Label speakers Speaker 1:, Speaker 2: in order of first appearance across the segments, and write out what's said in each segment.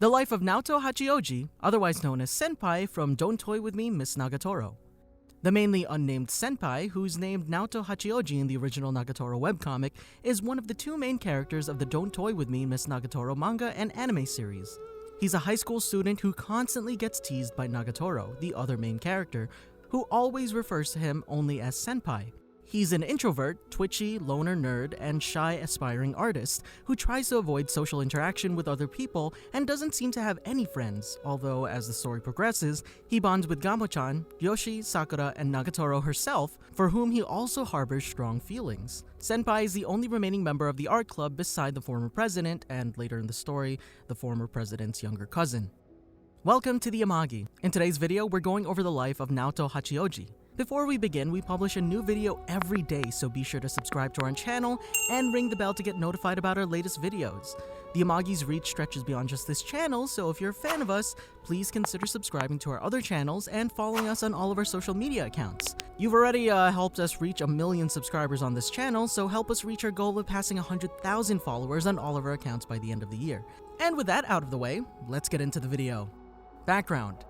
Speaker 1: The life of Naoto Hachioji, otherwise known as Senpai from Don't Toy With Me, Miss Nagatoro. The mainly unnamed Senpai, who's named Naoto Hachioji in the original Nagatoro webcomic, is one of the two main characters of the Don't Toy With Me, Miss Nagatoro manga and anime series. He's a high school student who constantly gets teased by Nagatoro, the other main character, who always refers to him only as Senpai. He's an introvert, twitchy, loner nerd, and shy aspiring artist who tries to avoid social interaction with other people and doesn't seem to have any friends, although as the story progresses, he bonds with Gamo-chan, Yoshi, Sakura, and Nagatoro herself, for whom he also harbors strong feelings. Senpai is the only remaining member of the art club beside the former president, and later in the story, the former president's younger cousin. Welcome to the Amagi. In today's video, we're going over the life of Naoto Hachioji. Before we begin, we publish a new video every day, so be sure to subscribe to our channel and ring the bell to get notified about our latest videos. The Amagi's reach stretches beyond just this channel, so if you're a fan of us, please consider subscribing to our other channels and following us on all of our social media accounts. You've already helped us reach 1 million subscribers on this channel, so help us reach our goal of passing 100,000 followers on all of our accounts by the end of the year. And with that out of the way, let's get into the video. Background.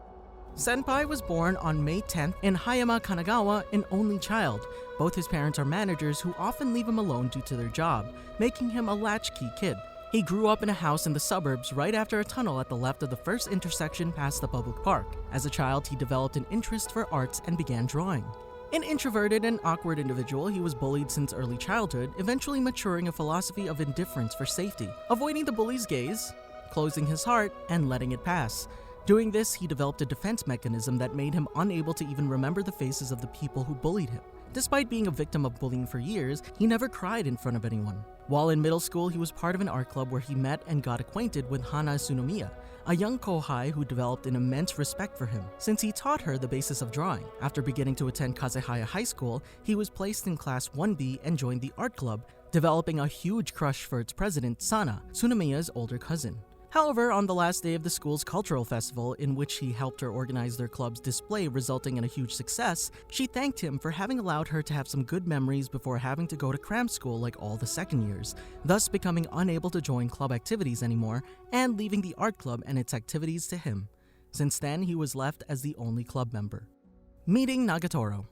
Speaker 1: Senpai was born on May 10th in Hayama, Kanagawa, an only child. Both his parents are managers who often leave him alone due to their job, making him a latchkey kid. He grew up in a house in the suburbs right after a tunnel at the left of the first intersection past the public park. As a child, he developed an interest for arts and began drawing. An introverted and awkward individual, he was bullied since early childhood, eventually maturing a philosophy of indifference for safety, avoiding the bully's gaze, closing his heart, and letting it pass. Doing this, he developed a defense mechanism that made him unable to even remember the faces of the people who bullied him. Despite being a victim of bullying for years, he never cried in front of anyone. While in middle school, he was part of an art club where he met and got acquainted with Hana Tsunomiya, a young kohai who developed an immense respect for him, since he taught her the basis of drawing. After beginning to attend Kazehaya High School, he was placed in class 1B and joined the art club, developing a huge crush for its president, Sana, Tsunomiya's older cousin. However, on the last day of the school's cultural festival, in which he helped her organize their club's display resulting in a huge success, she thanked him for having allowed her to have some good memories before having to go to cram school like all the second years, thus becoming unable to join club activities anymore and leaving the art club and its activities to him. Since then, he was left as the only club member. Meeting Nagatoro.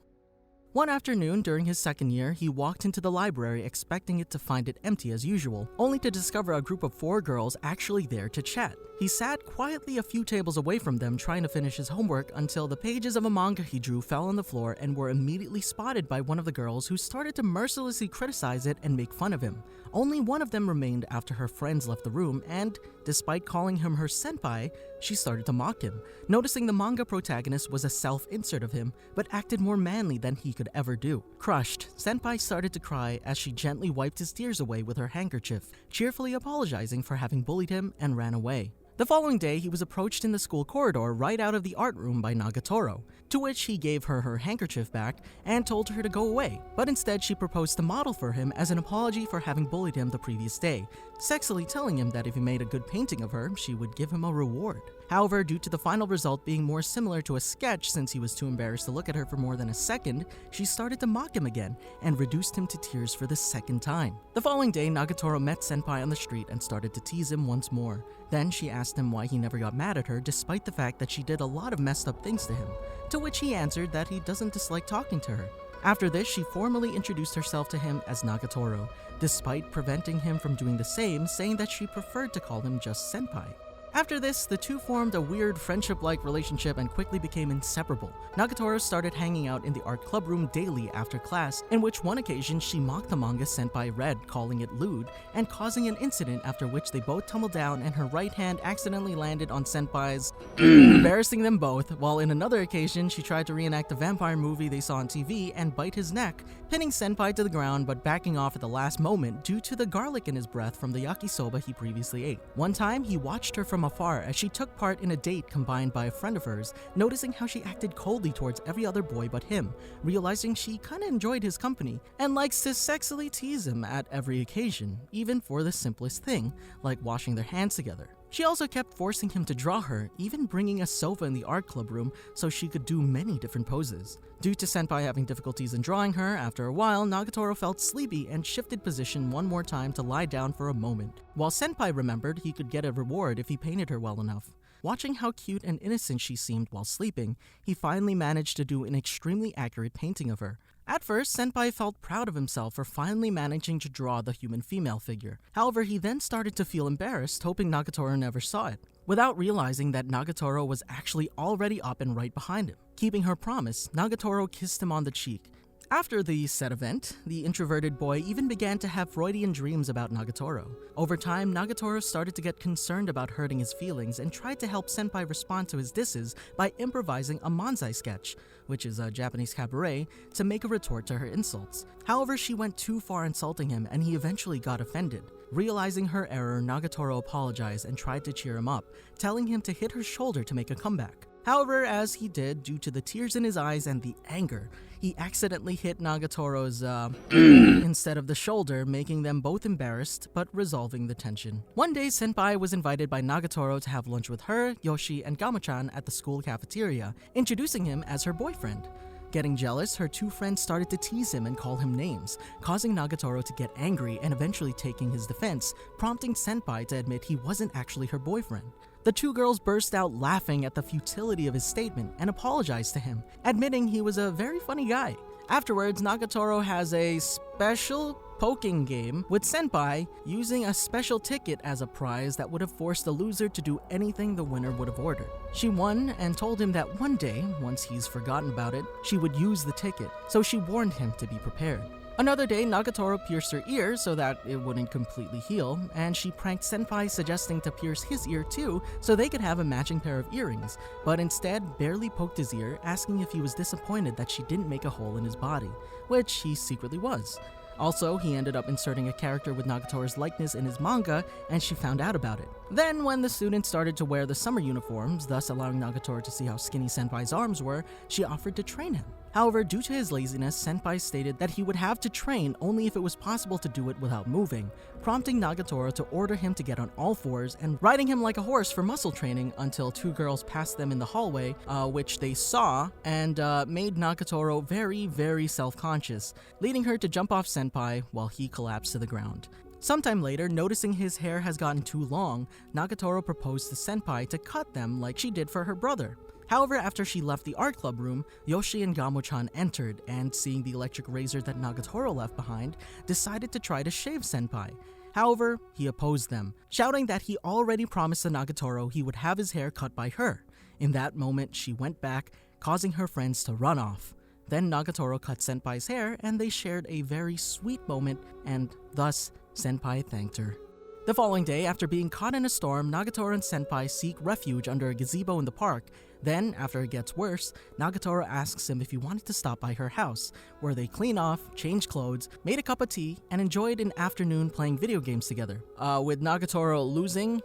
Speaker 1: One afternoon during his second year, he walked into the library expecting it to find it empty as usual, only to discover a group of 4 girls actually there to chat. He sat quietly a few tables away from them trying to finish his homework until the pages of a manga he drew fell on the floor and were immediately spotted by one of the girls who started to mercilessly criticize it and make fun of him. Only one of them remained after her friends left the room and, despite calling him her senpai, she started to mock him, noticing the manga protagonist was a self-insert of him but acted more manly than he could ever do. Crushed, Senpai started to cry as she gently wiped his tears away with her handkerchief, cheerfully apologizing for having bullied him and ran away. The following day, he was approached in the school corridor right out of the art room by Nagatoro, to which he gave her her handkerchief back and told her to go away, but instead she proposed to model for him as an apology for having bullied him the previous day, sexily telling him that if he made a good painting of her, she would give him a reward. However, due to the final result being more similar to a sketch since he was too embarrassed to look at her for more than a second, she started to mock him again and reduced him to tears for the second time. The following day, Nagatoro met Senpai on the street and started to tease him once more. Then she asked him why he never got mad at her despite the fact that she did a lot of messed up things to him, to which he answered that he doesn't dislike talking to her. After this, she formally introduced herself to him as Nagatoro, despite preventing him from doing the same, saying that she preferred to call him just Senpai. After this, the two formed a weird friendship-like relationship and quickly became inseparable. Nagatoro started hanging out in the art club room daily after class, in which one occasion she mocked the manga Senpai read, calling it lewd, and causing an incident after which they both tumbled down and her right hand accidentally landed on Senpai's embarrassing them both, while in another occasion she tried to reenact a vampire movie they saw on TV and bite his neck, pinning Senpai to the ground but backing off at the last moment due to the garlic in his breath from the yakisoba he previously ate. One time, he watched her from afar as she took part in a date combined by a friend of hers, noticing how she acted coldly towards every other boy but him, realizing she kinda enjoyed his company, and likes to sexily tease him at every occasion, even for the simplest thing, like washing their hands together. She also kept forcing him to draw her, even bringing a sofa in the art club room so she could do many different poses. Due to Senpai having difficulties in drawing her, after a while, Nagatoro felt sleepy and shifted position one more time to lie down for a moment, while Senpai remembered he could get a reward if he painted her well enough. Watching how cute and innocent she seemed while sleeping, he finally managed to do an extremely accurate painting of her. At first, Senpai felt proud of himself for finally managing to draw the human female figure. However, he then started to feel embarrassed, hoping Nagatoro never saw it, without realizing that Nagatoro was actually already up and right behind him. Keeping her promise, Nagatoro kissed him on the cheek. After the said event, the introverted boy even began to have Freudian dreams about Nagatoro. Over time, Nagatoro started to get concerned about hurting his feelings and tried to help Senpai respond to his disses by improvising a manzai sketch, which is a Japanese cabaret, to make a retort to her insults. However, she went too far insulting him and he eventually got offended. Realizing her error, Nagatoro apologized and tried to cheer him up, telling him to hit her shoulder to make a comeback. However, as he did, due to the tears in his eyes and the anger, he accidentally hit Nagatoro's instead of the shoulder, making them both embarrassed, but resolving the tension. One day, Senpai was invited by Nagatoro to have lunch with her, Yoshi, and Gamo-chan at the school cafeteria, introducing him as her boyfriend. Getting jealous, her two friends started to tease him and call him names, causing Nagatoro to get angry and eventually taking his defense, prompting Senpai to admit he wasn't actually her boyfriend. The two girls burst out laughing at the futility of his statement and apologized to him, admitting he was a very funny guy. Afterwards, Nagatoro has a special poking game with Senpai, using a special ticket as a prize that would have forced the loser to do anything the winner would have ordered. She won and told him that one day, once he's forgotten about it, she would use the ticket, so she warned him to be prepared. Another day, Nagatoro pierced her ear so that it wouldn't completely heal, and she pranked Senpai, suggesting to pierce his ear too so they could have a matching pair of earrings, but instead barely poked his ear, asking if he was disappointed that she didn't make a hole in his body, which he secretly was. Also, he ended up inserting a character with Nagatoro's likeness in his manga, and she found out about it. Then, when the students started to wear the summer uniforms, thus allowing Nagatoro to see how skinny Senpai's arms were, she offered to train him. However, due to his laziness, Senpai stated that he would have to train only if it was possible to do it without moving, prompting Nagatoro to order him to get on all fours and riding him like a horse for muscle training until two girls passed them in the hallway, which they saw, and made Nagatoro very, very self-conscious, leading her to jump off Senpai while he collapsed to the ground. Sometime later, noticing his hair has gotten too long, Nagatoro proposed to Senpai to cut them like she did for her brother. However, after she left the art club room, Yoshi and Gamo-chan entered and, seeing the electric razor that Nagatoro left behind, decided to try to shave Senpai. However, he opposed them, shouting that he already promised to Nagatoro he would have his hair cut by her. In that moment, she went back, causing her friends to run off. Then Nagatoro cut Senpai's hair and they shared a very sweet moment, and thus Senpai thanked her. The following day, after being caught in a storm, Nagatoro and Senpai seek refuge under a gazebo in the park. Then, after it gets worse, Nagatoro asks him if he wanted to stop by her house, where they clean off, change clothes, made a cup of tea, and enjoyed an afternoon playing video games together, with Nagatoro losing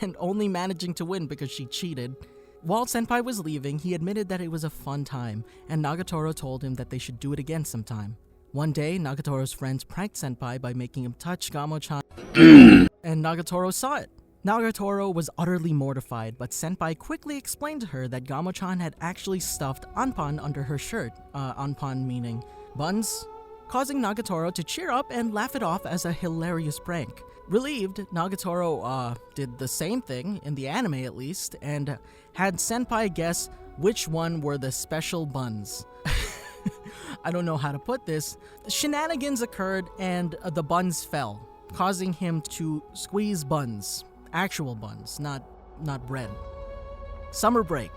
Speaker 1: and only managing to win because she cheated. While Senpai was leaving, he admitted that it was a fun time, and Nagatoro told him that they should do it again sometime. One day, Nagatoro's friends pranked Senpai by making him touch Gamo-chan, and Nagatoro saw it. Nagatoro was utterly mortified, but Senpai quickly explained to her that Gamo-chan had actually stuffed anpan under her shirt, anpan meaning buns, causing Nagatoro to cheer up and laugh it off as a hilarious prank. Relieved, Nagatoro did the same thing, in the anime at least, and had Senpai guess which one were the special buns. I don't know how to put this. Shenanigans occurred and the buns fell, causing him to squeeze buns. Actual buns, not bread. Summer break.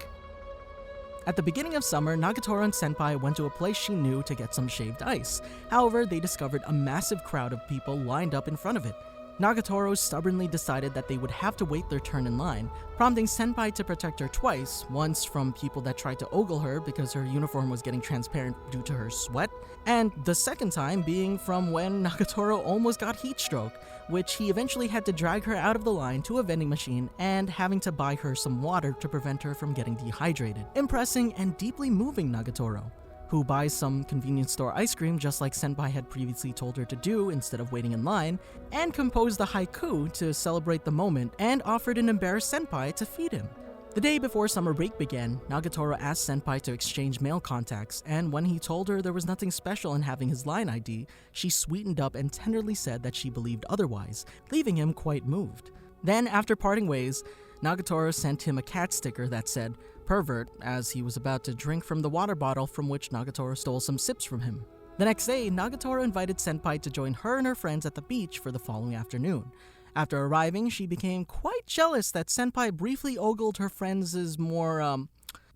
Speaker 1: At the beginning of summer, Nagatoro and Senpai went to a place she knew to get some shaved ice. However, they discovered a massive crowd of people lined up in front of it. Nagatoro stubbornly decided that they would have to wait their turn in line, prompting Senpai to protect her twice, once from people that tried to ogle her because her uniform was getting transparent due to her sweat, and the second time being from when Nagatoro almost got heat stroke, which he eventually had to drag her out of the line to a vending machine and having to buy her some water to prevent her from getting dehydrated, impressing and deeply moving Nagatoro, who buys some convenience store ice cream just like Senpai had previously told her to do instead of waiting in line, and composed a haiku to celebrate the moment and offered an embarrassed Senpai to feed him. The day before summer break began, Nagatoro asked Senpai to exchange mail contacts, and when he told her there was nothing special in having his line ID, she sweetened up and tenderly said that she believed otherwise, leaving him quite moved. Then, after parting ways, Nagatoro sent him a cat sticker that said, "Pervert," as he was about to drink from the water bottle from which Nagatoro stole some sips from him. The next day, Nagatoro invited Senpai to join her and her friends at the beach for the following afternoon. After arriving, she became quite jealous that Senpai briefly ogled her friends' more,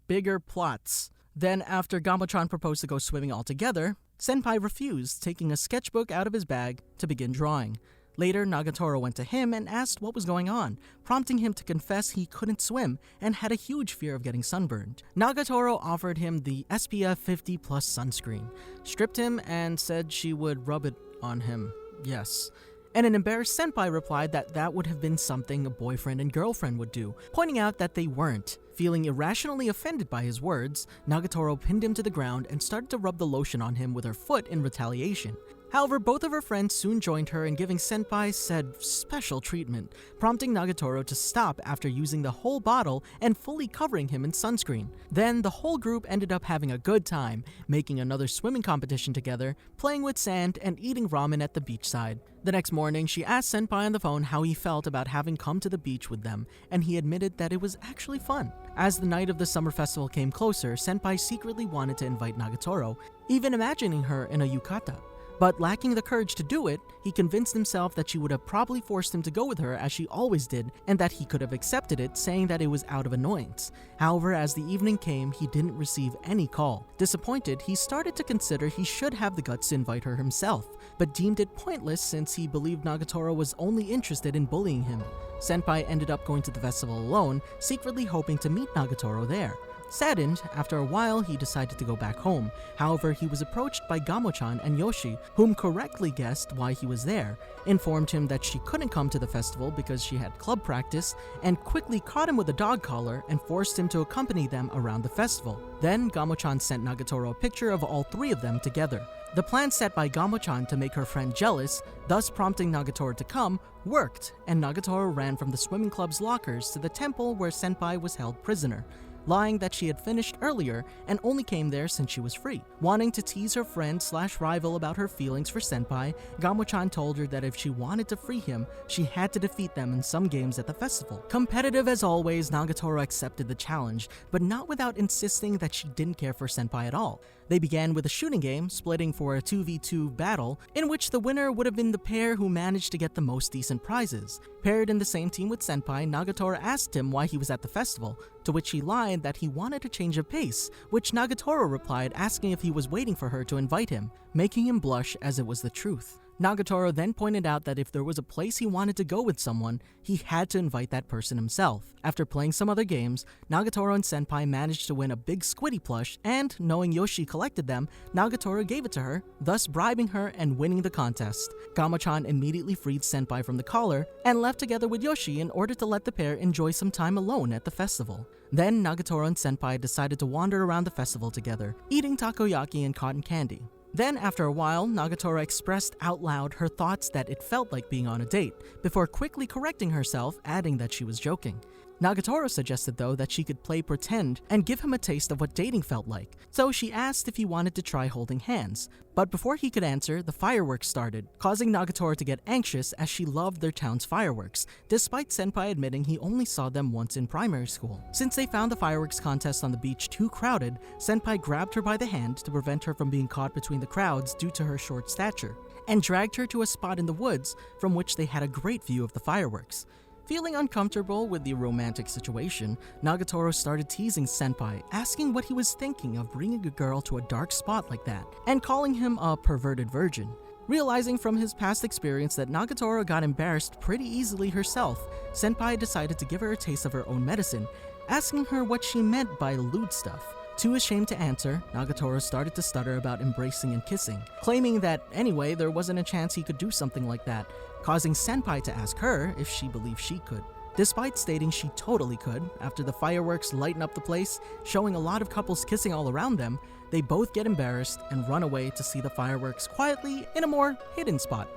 Speaker 1: bigger plots. Then, after Gamo-chan proposed to go swimming all together, Senpai refused, taking a sketchbook out of his bag to begin drawing. Later, Nagatoro went to him and asked what was going on, prompting him to confess he couldn't swim and had a huge fear of getting sunburned. Nagatoro offered him the SPF 50+ sunscreen, stripped him, and said she would rub it on him. Yes. And an embarrassed Senpai replied that that would have been something a boyfriend and girlfriend would do, pointing out that they weren't. Feeling irrationally offended by his words, Nagatoro pinned him to the ground and started to rub the lotion on him with her foot in retaliation. However, both of her friends soon joined her in giving Senpai said special treatment, prompting Nagatoro to stop after using the whole bottle and fully covering him in sunscreen. Then, the whole group ended up having a good time, making another swimming competition together, playing with sand, and eating ramen at the beachside. The next morning, she asked Senpai on the phone how he felt about having come to the beach with them, and he admitted that it was actually fun. As the night of the summer festival came closer, Senpai secretly wanted to invite Nagatoro, even imagining her in a yukata. But lacking the courage to do it, he convinced himself that she would have probably forced him to go with her as she always did, and that he could have accepted it, saying that it was out of annoyance. However, as the evening came, he didn't receive any call. Disappointed, he started to consider he should have the guts to invite her himself, but deemed it pointless since he believed Nagatoro was only interested in bullying him. Senpai ended up going to the festival alone, secretly hoping to meet Nagatoro there. Saddened, after a while he decided to go back home. However, he was approached by Gamo-chan and Yoshi, whom correctly guessed why he was there, informed him that she couldn't come to the festival because she had club practice, and quickly caught him with a dog collar and forced him to accompany them around the festival. Then Gamo-chan sent Nagatoro a picture of all three of them together. The plan set by Gamo-chan to make her friend jealous, thus prompting Nagatoro to come, worked, and Nagatoro ran from the swimming club's lockers to the temple where Senpai was held prisoner, lying that she had finished earlier and only came there since she was free. Wanting to tease her friend/rival about her feelings for Senpai, Gamo-chan told her that if she wanted to free him, she had to defeat them in some games at the festival. Competitive as always, Nagatoro accepted the challenge, but not without insisting that she didn't care for Senpai at all. They began with a shooting game, splitting for a 2v2 battle, in which the winner would have been the pair who managed to get the most decent prizes. Paired in the same team with Senpai, Nagatoro asked him why he was at the festival, to which he lied that he wanted a change of pace, which Nagatoro replied asking if he was waiting for her to invite him, making him blush as it was the truth. Nagatoro then pointed out that if there was a place he wanted to go with someone, he had to invite that person himself. After playing some other games, Nagatoro and Senpai managed to win a big Squiddy plush, and knowing Yoshi collected them, Nagatoro gave it to her, thus bribing her and winning the contest. Gamo-chan immediately freed Senpai from the collar and left together with Yoshi in order to let the pair enjoy some time alone at the festival. Then Nagatoro and Senpai decided to wander around the festival together, eating takoyaki and cotton candy. Then, after a while, Nagatoro expressed out loud her thoughts that it felt like being on a date, before quickly correcting herself, adding that she was joking. Nagatoro suggested though that she could play pretend and give him a taste of what dating felt like, so she asked if he wanted to try holding hands. But before he could answer, the fireworks started, causing Nagatoro to get anxious as she loved their town's fireworks, despite Senpai admitting he only saw them once in primary school. Since they found the fireworks contest on the beach too crowded, Senpai grabbed her by the hand to prevent her from being caught between the crowds due to her short stature, and dragged her to a spot in the woods from which they had a great view of the fireworks. Feeling uncomfortable with the romantic situation, Nagatoro started teasing Senpai, asking what he was thinking of bringing a girl to a dark spot like that, and calling him a perverted virgin. Realizing from his past experience that Nagatoro got embarrassed pretty easily herself, Senpai decided to give her a taste of her own medicine, asking her what she meant by lewd stuff. Too ashamed to answer, Nagatoro started to stutter about embracing and kissing, claiming that anyway there wasn't a chance he could do something like that, causing Senpai to ask her if she believed she could. Despite stating she totally could, after the fireworks lighten up the place, showing a lot of couples kissing all around them, they both get embarrassed and run away to see the fireworks quietly in a more hidden spot.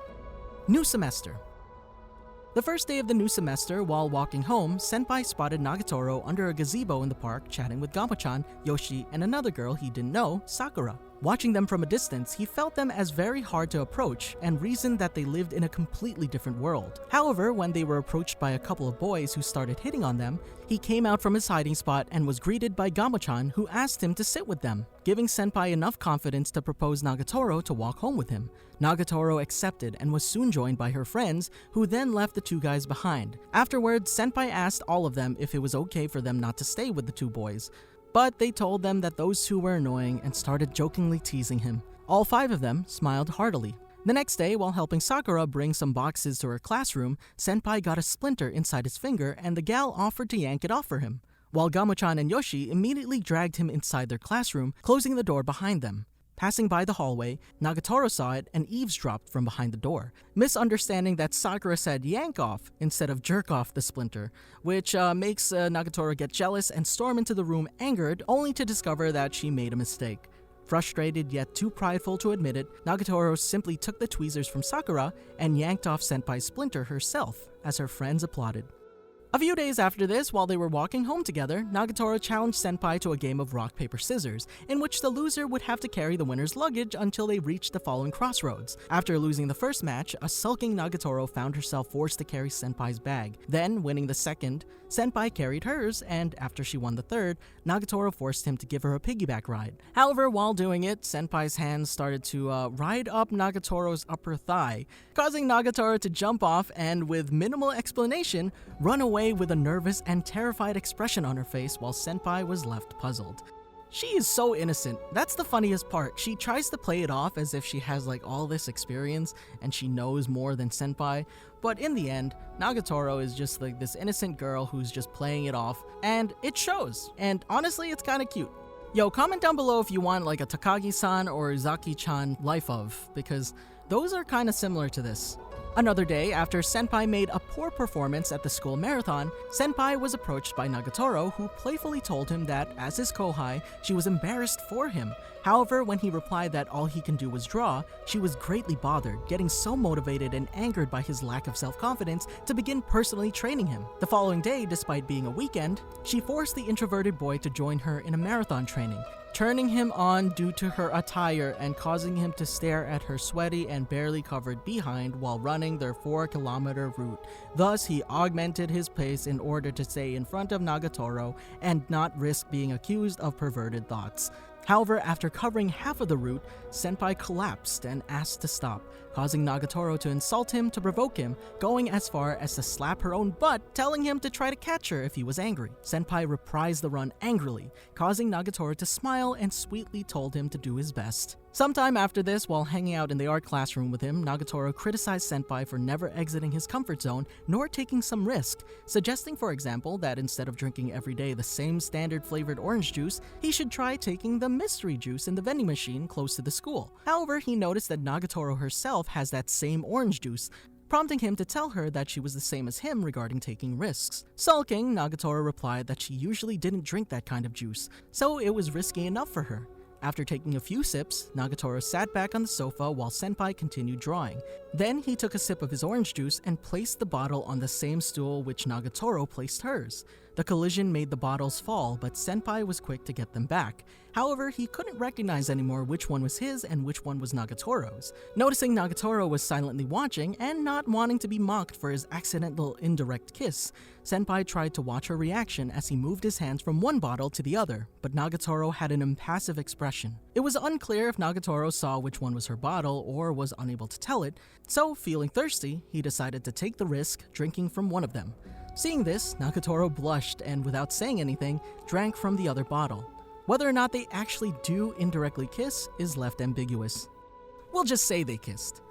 Speaker 1: New semester. The first day of the new semester, while walking home, Senpai spotted Nagatoro under a gazebo in the park chatting with Gamo-chan, Yoshi, and another girl he didn't know, Sakura. Watching them from a distance, he felt them as very hard to approach and reasoned that they lived in a completely different world. However, when they were approached by a couple of boys who started hitting on them, he came out from his hiding spot and was greeted by Gamo-chan, who asked him to sit with them, giving Senpai enough confidence to propose Nagatoro to walk home with him. Nagatoro accepted and was soon joined by her friends, who then left the two guys behind. Afterwards, Senpai asked all of them if it was okay for them not to stay with the two boys, but they told them that those two were annoying and started jokingly teasing him. All five of them smiled heartily. The next day, while helping Sakura bring some boxes to her classroom, Senpai got a splinter inside his finger and the gal offered to yank it off for him, while Gamo-chan and Yoshi immediately dragged him inside their classroom, closing the door behind them. Passing by the hallway, Nagatoro saw it and eavesdropped from behind the door, misunderstanding that Sakura said yank off instead of jerk off the splinter, which makes Nagatoro get jealous and storm into the room angered, only to discover that she made a mistake. Frustrated yet too prideful to admit it, Nagatoro simply took the tweezers from Sakura and yanked off Senpai's splinter herself, as her friends applauded. A few days after this, while they were walking home together, Nagatoro challenged Senpai to a game of rock, paper, scissors, in which the loser would have to carry the winner's luggage until they reached the following crossroads. After losing the first match, a sulking Nagatoro found herself forced to carry Senpai's bag. Then, winning the second, Senpai carried hers, and after she won the third, Nagatoro forced him to give her a piggyback ride. However, while doing it, Senpai's hands started to ride up Nagatoro's upper thigh, causing Nagatoro to jump off and, with minimal explanation, run away with a nervous and terrified expression on her face while Senpai was left puzzled. She is so innocent. That's the funniest part. She tries to play it off as if she has like all this experience and she knows more than Senpai, but in the end, Nagatoro is just like this innocent girl who's just playing it off, and it shows. And honestly, it's kind of cute. Yo, comment down below if you want like a Takagi-san or Zaki-chan life of, because those are kind of similar to this. Another day, after Senpai made a poor performance at the school marathon, Senpai was approached by Nagatoro, who playfully told him that, as his kohai, she was embarrassed for him. However, when he replied that all he can do was draw, she was greatly bothered, getting so motivated and angered by his lack of self-confidence to begin personally training him. The following day, despite being a weekend, she forced the introverted boy to join her in a marathon training, turning him on due to her attire and causing him to stare at her sweaty and barely covered behind while running their 4-kilometer route. Thus, he augmented his pace in order to stay in front of Nagatoro and not risk being accused of perverted thoughts. However, after covering half of the route, Senpai collapsed and asked to stop, causing Nagatoro to insult him to provoke him, going as far as to slap her own butt, telling him to try to catch her if he was angry. Senpai reprised the run angrily, causing Nagatoro to smile and sweetly told him to do his best. Sometime after this, while hanging out in the art classroom with him, Nagatoro criticized Senpai for never exiting his comfort zone nor taking some risk, suggesting, for example, that instead of drinking every day the same standard flavored orange juice, he should try taking the mystery juice in the vending machine close to the school. However, he noticed that Nagatoro herself has that same orange juice, prompting him to tell her that she was the same as him regarding taking risks. Sulking, Nagatoro replied that she usually didn't drink that kind of juice, so it was risky enough for her. After taking a few sips, Nagatoro sat back on the sofa while Senpai continued drawing. Then he took a sip of his orange juice and placed the bottle on the same stool which Nagatoro placed hers. The collision made the bottles fall, but Senpai was quick to get them back. However, he couldn't recognize anymore which one was his and which one was Nagatoro's. Noticing Nagatoro was silently watching and not wanting to be mocked for his accidental indirect kiss, Senpai tried to watch her reaction as he moved his hands from one bottle to the other, but Nagatoro had an impassive expression. It was unclear if Nagatoro saw which one was her bottle or was unable to tell it, so feeling thirsty, he decided to take the risk, drinking from one of them. Seeing this, Nagatoro blushed and, without saying anything, drank from the other bottle. Whether or not they actually do indirectly kiss is left ambiguous. We'll just say they kissed.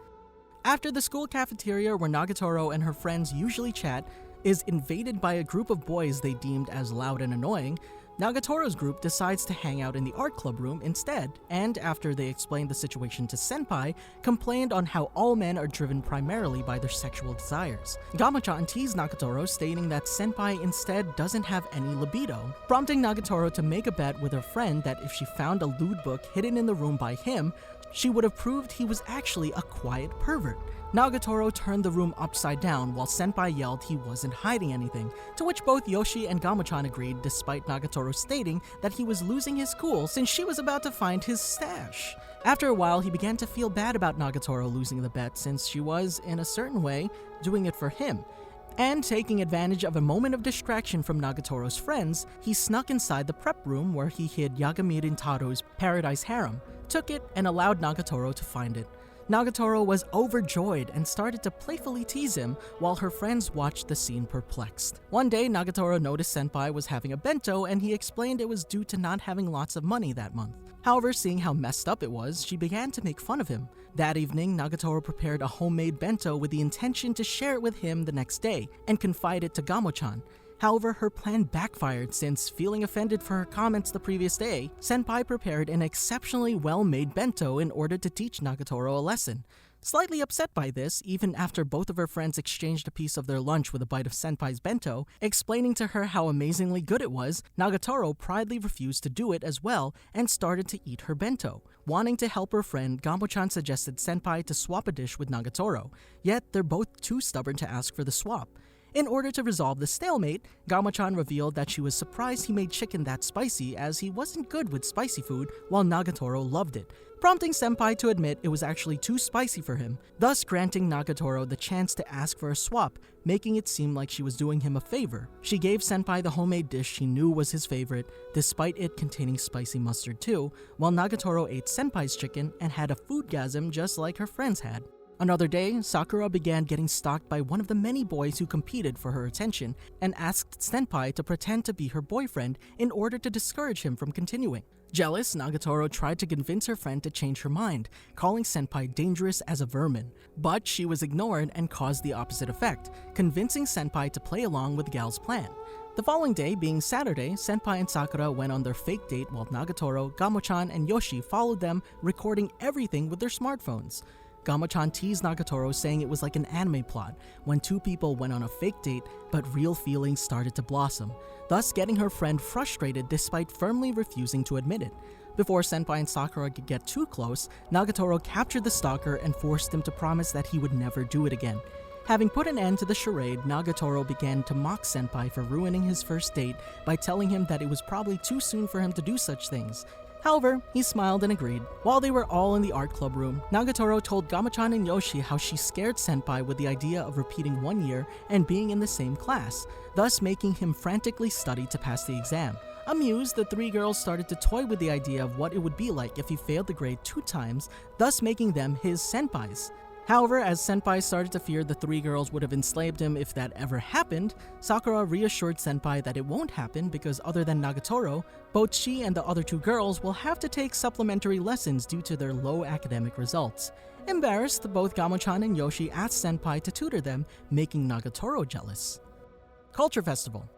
Speaker 1: After the school cafeteria where Nagatoro and her friends usually chat, is invaded by a group of boys they deemed as loud and annoying, Nagatoro's group decides to hang out in the art club room instead, and after they explained the situation to Senpai, complained on how all men are driven primarily by their sexual desires. Gamo-chan teased Nagatoro, stating that Senpai instead doesn't have any libido, prompting Nagatoro to make a bet with her friend that if she found a lewd book hidden in the room by him, she would have proved he was actually a quiet pervert. Nagatoro turned the room upside down while Senpai yelled he wasn't hiding anything, to which both Yoshi and Gamo-chan agreed despite Nagatoro stating that he was losing his cool since she was about to find his stash. After a while, he began to feel bad about Nagatoro losing the bet since she was, in a certain way, doing it for him. And taking advantage of a moment of distraction from Nagatoro's friends, he snuck inside the prep room where he hid Yagami Rintaro's Paradise Harem, took it, and allowed Nagatoro to find it. Nagatoro was overjoyed and started to playfully tease him while her friends watched the scene perplexed. One day, Nagatoro noticed Senpai was having a bento and he explained it was due to not having lots of money that month. However, seeing how messed up it was, she began to make fun of him. That evening, Nagatoro prepared a homemade bento with the intention to share it with him the next day and confide it to Gamo-chan. However, her plan backfired since, feeling offended for her comments the previous day, Senpai prepared an exceptionally well-made bento in order to teach Nagatoro a lesson. Slightly upset by this, even after both of her friends exchanged a piece of their lunch with a bite of Senpai's bento, explaining to her how amazingly good it was, Nagatoro proudly refused to do it as well and started to eat her bento. Wanting to help her friend, Gamo-chan suggested Senpai to swap a dish with Nagatoro, yet they're both too stubborn to ask for the swap. In order to resolve the stalemate, Gamo-chan revealed that she was surprised he made chicken that spicy as he wasn't good with spicy food while Nagatoro loved it, prompting Senpai to admit it was actually too spicy for him, thus granting Nagatoro the chance to ask for a swap, making it seem like she was doing him a favor. She gave Senpai the homemade dish she knew was his favorite, despite it containing spicy mustard too, while Nagatoro ate Senpai's chicken and had a foodgasm just like her friends had. Another day, Sakura began getting stalked by one of the many boys who competed for her attention and asked Senpai to pretend to be her boyfriend in order to discourage him from continuing. Jealous, Nagatoro tried to convince her friend to change her mind, calling Senpai dangerous as a vermin. But she was ignored and caused the opposite effect, convincing Senpai to play along with the gal's plan. The following day, being Saturday, Senpai and Sakura went on their fake date while Nagatoro, Gamo-chan, and Yoshi followed them, recording everything with their smartphones. Gamo-chan teased Nagatoro, saying it was like an anime plot, when two people went on a fake date, but real feelings started to blossom, thus getting her friend frustrated despite firmly refusing to admit it. Before Senpai and Sakura could get too close, Nagatoro captured the stalker and forced him to promise that he would never do it again. Having put an end to the charade, Nagatoro began to mock Senpai for ruining his first date by telling him that it was probably too soon for him to do such things. However, he smiled and agreed. While they were all in the art club room, Nagatoro told Gamo-chan and Yoshi how she scared Senpai with the idea of repeating 1 year and being in the same class, thus making him frantically study to pass the exam. Amused, the three girls started to toy with the idea of what it would be like if he failed the grade 2 times, thus making them his senpais. However, as Senpai started to fear the three girls would have enslaved him if that ever happened, Sakura reassured Senpai that it won't happen because other than Nagatoro, both she and the other two girls will have to take supplementary lessons due to their low academic results. Embarrassed, both Gamo-chan and Yoshi asked Senpai to tutor them, making Nagatoro jealous. Culture Festival.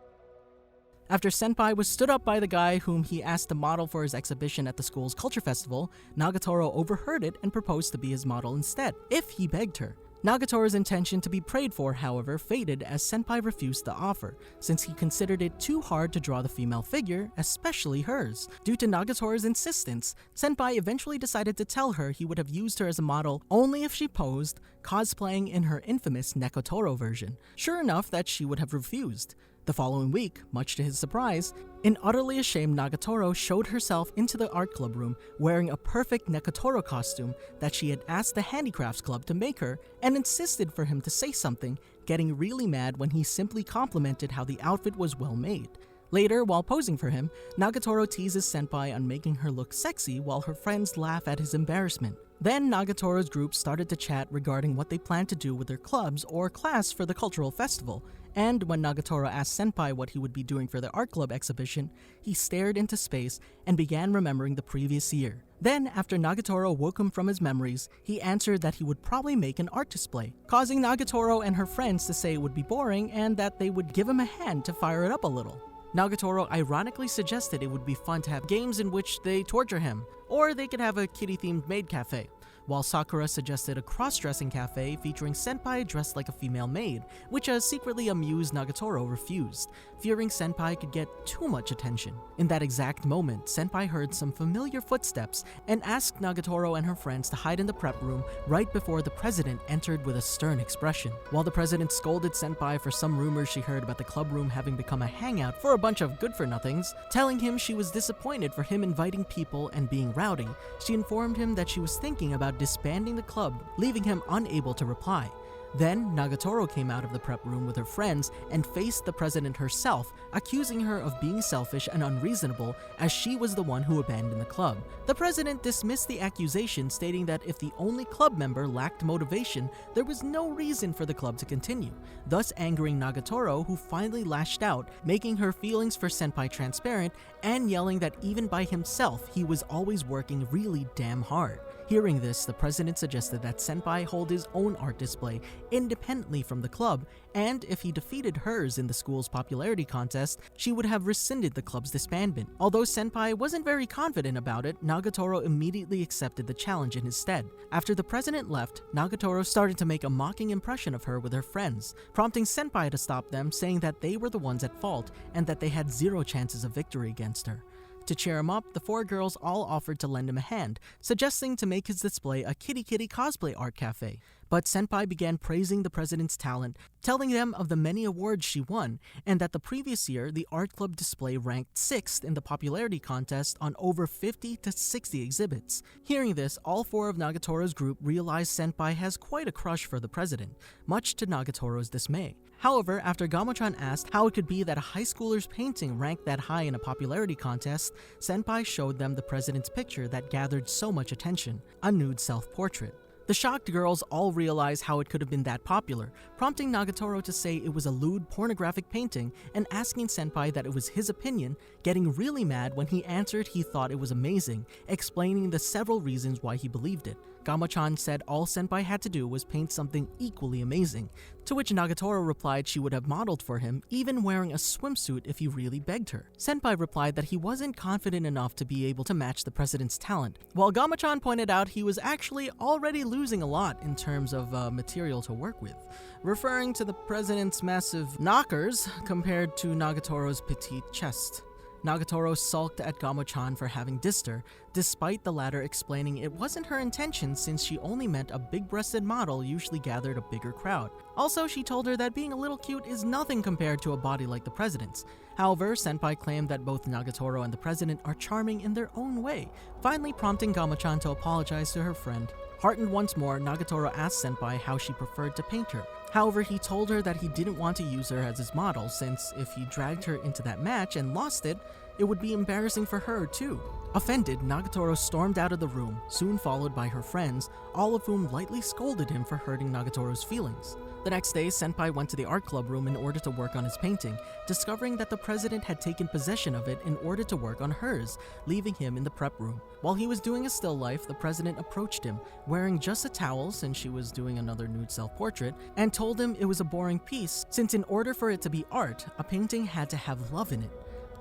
Speaker 1: After Senpai was stood up by the guy whom he asked to model for his exhibition at the school's culture festival, Nagatoro overheard it and proposed to be his model instead, if he begged her. Nagatoro's intention to be prayed for, however, faded as Senpai refused the offer, since he considered it too hard to draw the female figure, especially hers. Due to Nagatoro's insistence, Senpai eventually decided to tell her he would have used her as a model only if she posed, cosplaying in her infamous Nekotoro version. Sure enough that she would have refused. The following week, much to his surprise, an utterly ashamed Nagatoro showed herself into the art club room wearing a perfect Nekotoro costume that she had asked the handicrafts club to make her and insisted for him to say something, getting really mad when he simply complimented how the outfit was well made. Later, while posing for him, Nagatoro teases Senpai on making her look sexy while her friends laugh at his embarrassment. Then Nagatoro's group started to chat regarding what they planned to do with their clubs or class for the cultural festival, and when Nagatoro asked Senpai what he would be doing for the art club exhibition, he stared into space and began remembering the previous year. Then, after Nagatoro woke him from his memories, he answered that he would probably make an art display, causing Nagatoro and her friends to say it would be boring and that they would give him a hand to fire it up a little. Nagatoro ironically suggested it would be fun to have games in which they torture him, or they could have a kitty-themed maid cafe, while Sakura suggested a cross-dressing cafe featuring Senpai dressed like a female maid, which a secretly amused Nagatoro refused, fearing Senpai could get too much attention. In that exact moment, Senpai heard some familiar footsteps and asked Nagatoro and her friends to hide in the prep room right before the president entered with a stern expression. While the president scolded Senpai for some rumors she heard about the club room having become a hangout for a bunch of good-for-nothings, telling him she was disappointed for him inviting people and being rowdy, she informed him that she was thinking about disbanding the club, leaving him unable to reply. Then, Nagatoro came out of the prep room with her friends and faced the president herself, accusing her of being selfish and unreasonable as she was the one who abandoned the club. The president dismissed the accusation, stating that if the only club member lacked motivation, there was no reason for the club to continue, thus angering Nagatoro, who finally lashed out, making her feelings for Senpai transparent and yelling that even by himself, he was always working really damn hard. Hearing this, the president suggested that Senpai hold his own art display independently from the club, and if he defeated hers in the school's popularity contest, she would have rescinded the club's disbandment. Although Senpai wasn't very confident about it, Nagatoro immediately accepted the challenge in his stead. After the president left, Nagatoro started to make a mocking impression of her with her friends, prompting Senpai to stop them, saying that they were the ones at fault and that they had zero chances of victory against her. To cheer him up, the four girls all offered to lend him a hand, suggesting to make his display a kitty cosplay art cafe. But Senpai began praising the president's talent, telling them of the many awards she won, and that the previous year, the art club display ranked 6th in the popularity contest on over 50 to 60 exhibits. Hearing this, all four of Nagatoro's group realized Senpai has quite a crush for the president, much to Nagatoro's dismay. However, after Gamo-chan asked how it could be that a high schooler's painting ranked that high in a popularity contest, Senpai showed them the president's picture that gathered so much attention, a nude self-portrait. The shocked girls all realized how it could have been that popular, prompting Nagatoro to say it was a lewd pornographic painting and asking Senpai that it was his opinion, getting really mad when he answered he thought it was amazing, explaining the several reasons why he believed it. Gamo-chan said all Senpai had to do was paint something equally amazing, to which Nagatoro replied she would have modeled for him, even wearing a swimsuit if he really begged her. Senpai replied that he wasn't confident enough to be able to match the president's talent, while Gamo-chan pointed out he was actually already losing a lot in terms of material to work with, referring to the president's massive knockers compared to Nagatoro's petite chest. Nagatoro sulked at Gamo-chan for having dissed her, despite the latter explaining it wasn't her intention since she only meant a big-breasted model usually gathered a bigger crowd. Also, she told her that being a little cute is nothing compared to a body like the president's. However, Senpai claimed that both Nagatoro and the president are charming in their own way, finally prompting Gamo-chan to apologize to her friend. Heartened once more, Nagatoro asked Senpai how she preferred to paint her. However, he told her that he didn't want to use her as his model since if he dragged her into that match and lost it, it would be embarrassing for her too. Offended, Nagatoro stormed out of the room, soon followed by her friends, all of whom lightly scolded him for hurting Nagatoro's feelings. The next day, Senpai went to the art club room in order to work on his painting, discovering that the president had taken possession of it in order to work on hers, leaving him in the prep room. While he was doing a still life, the president approached him, wearing just a towel since she was doing another nude self-portrait, and told him it was a boring piece since in order for it to be art, a painting had to have love in it.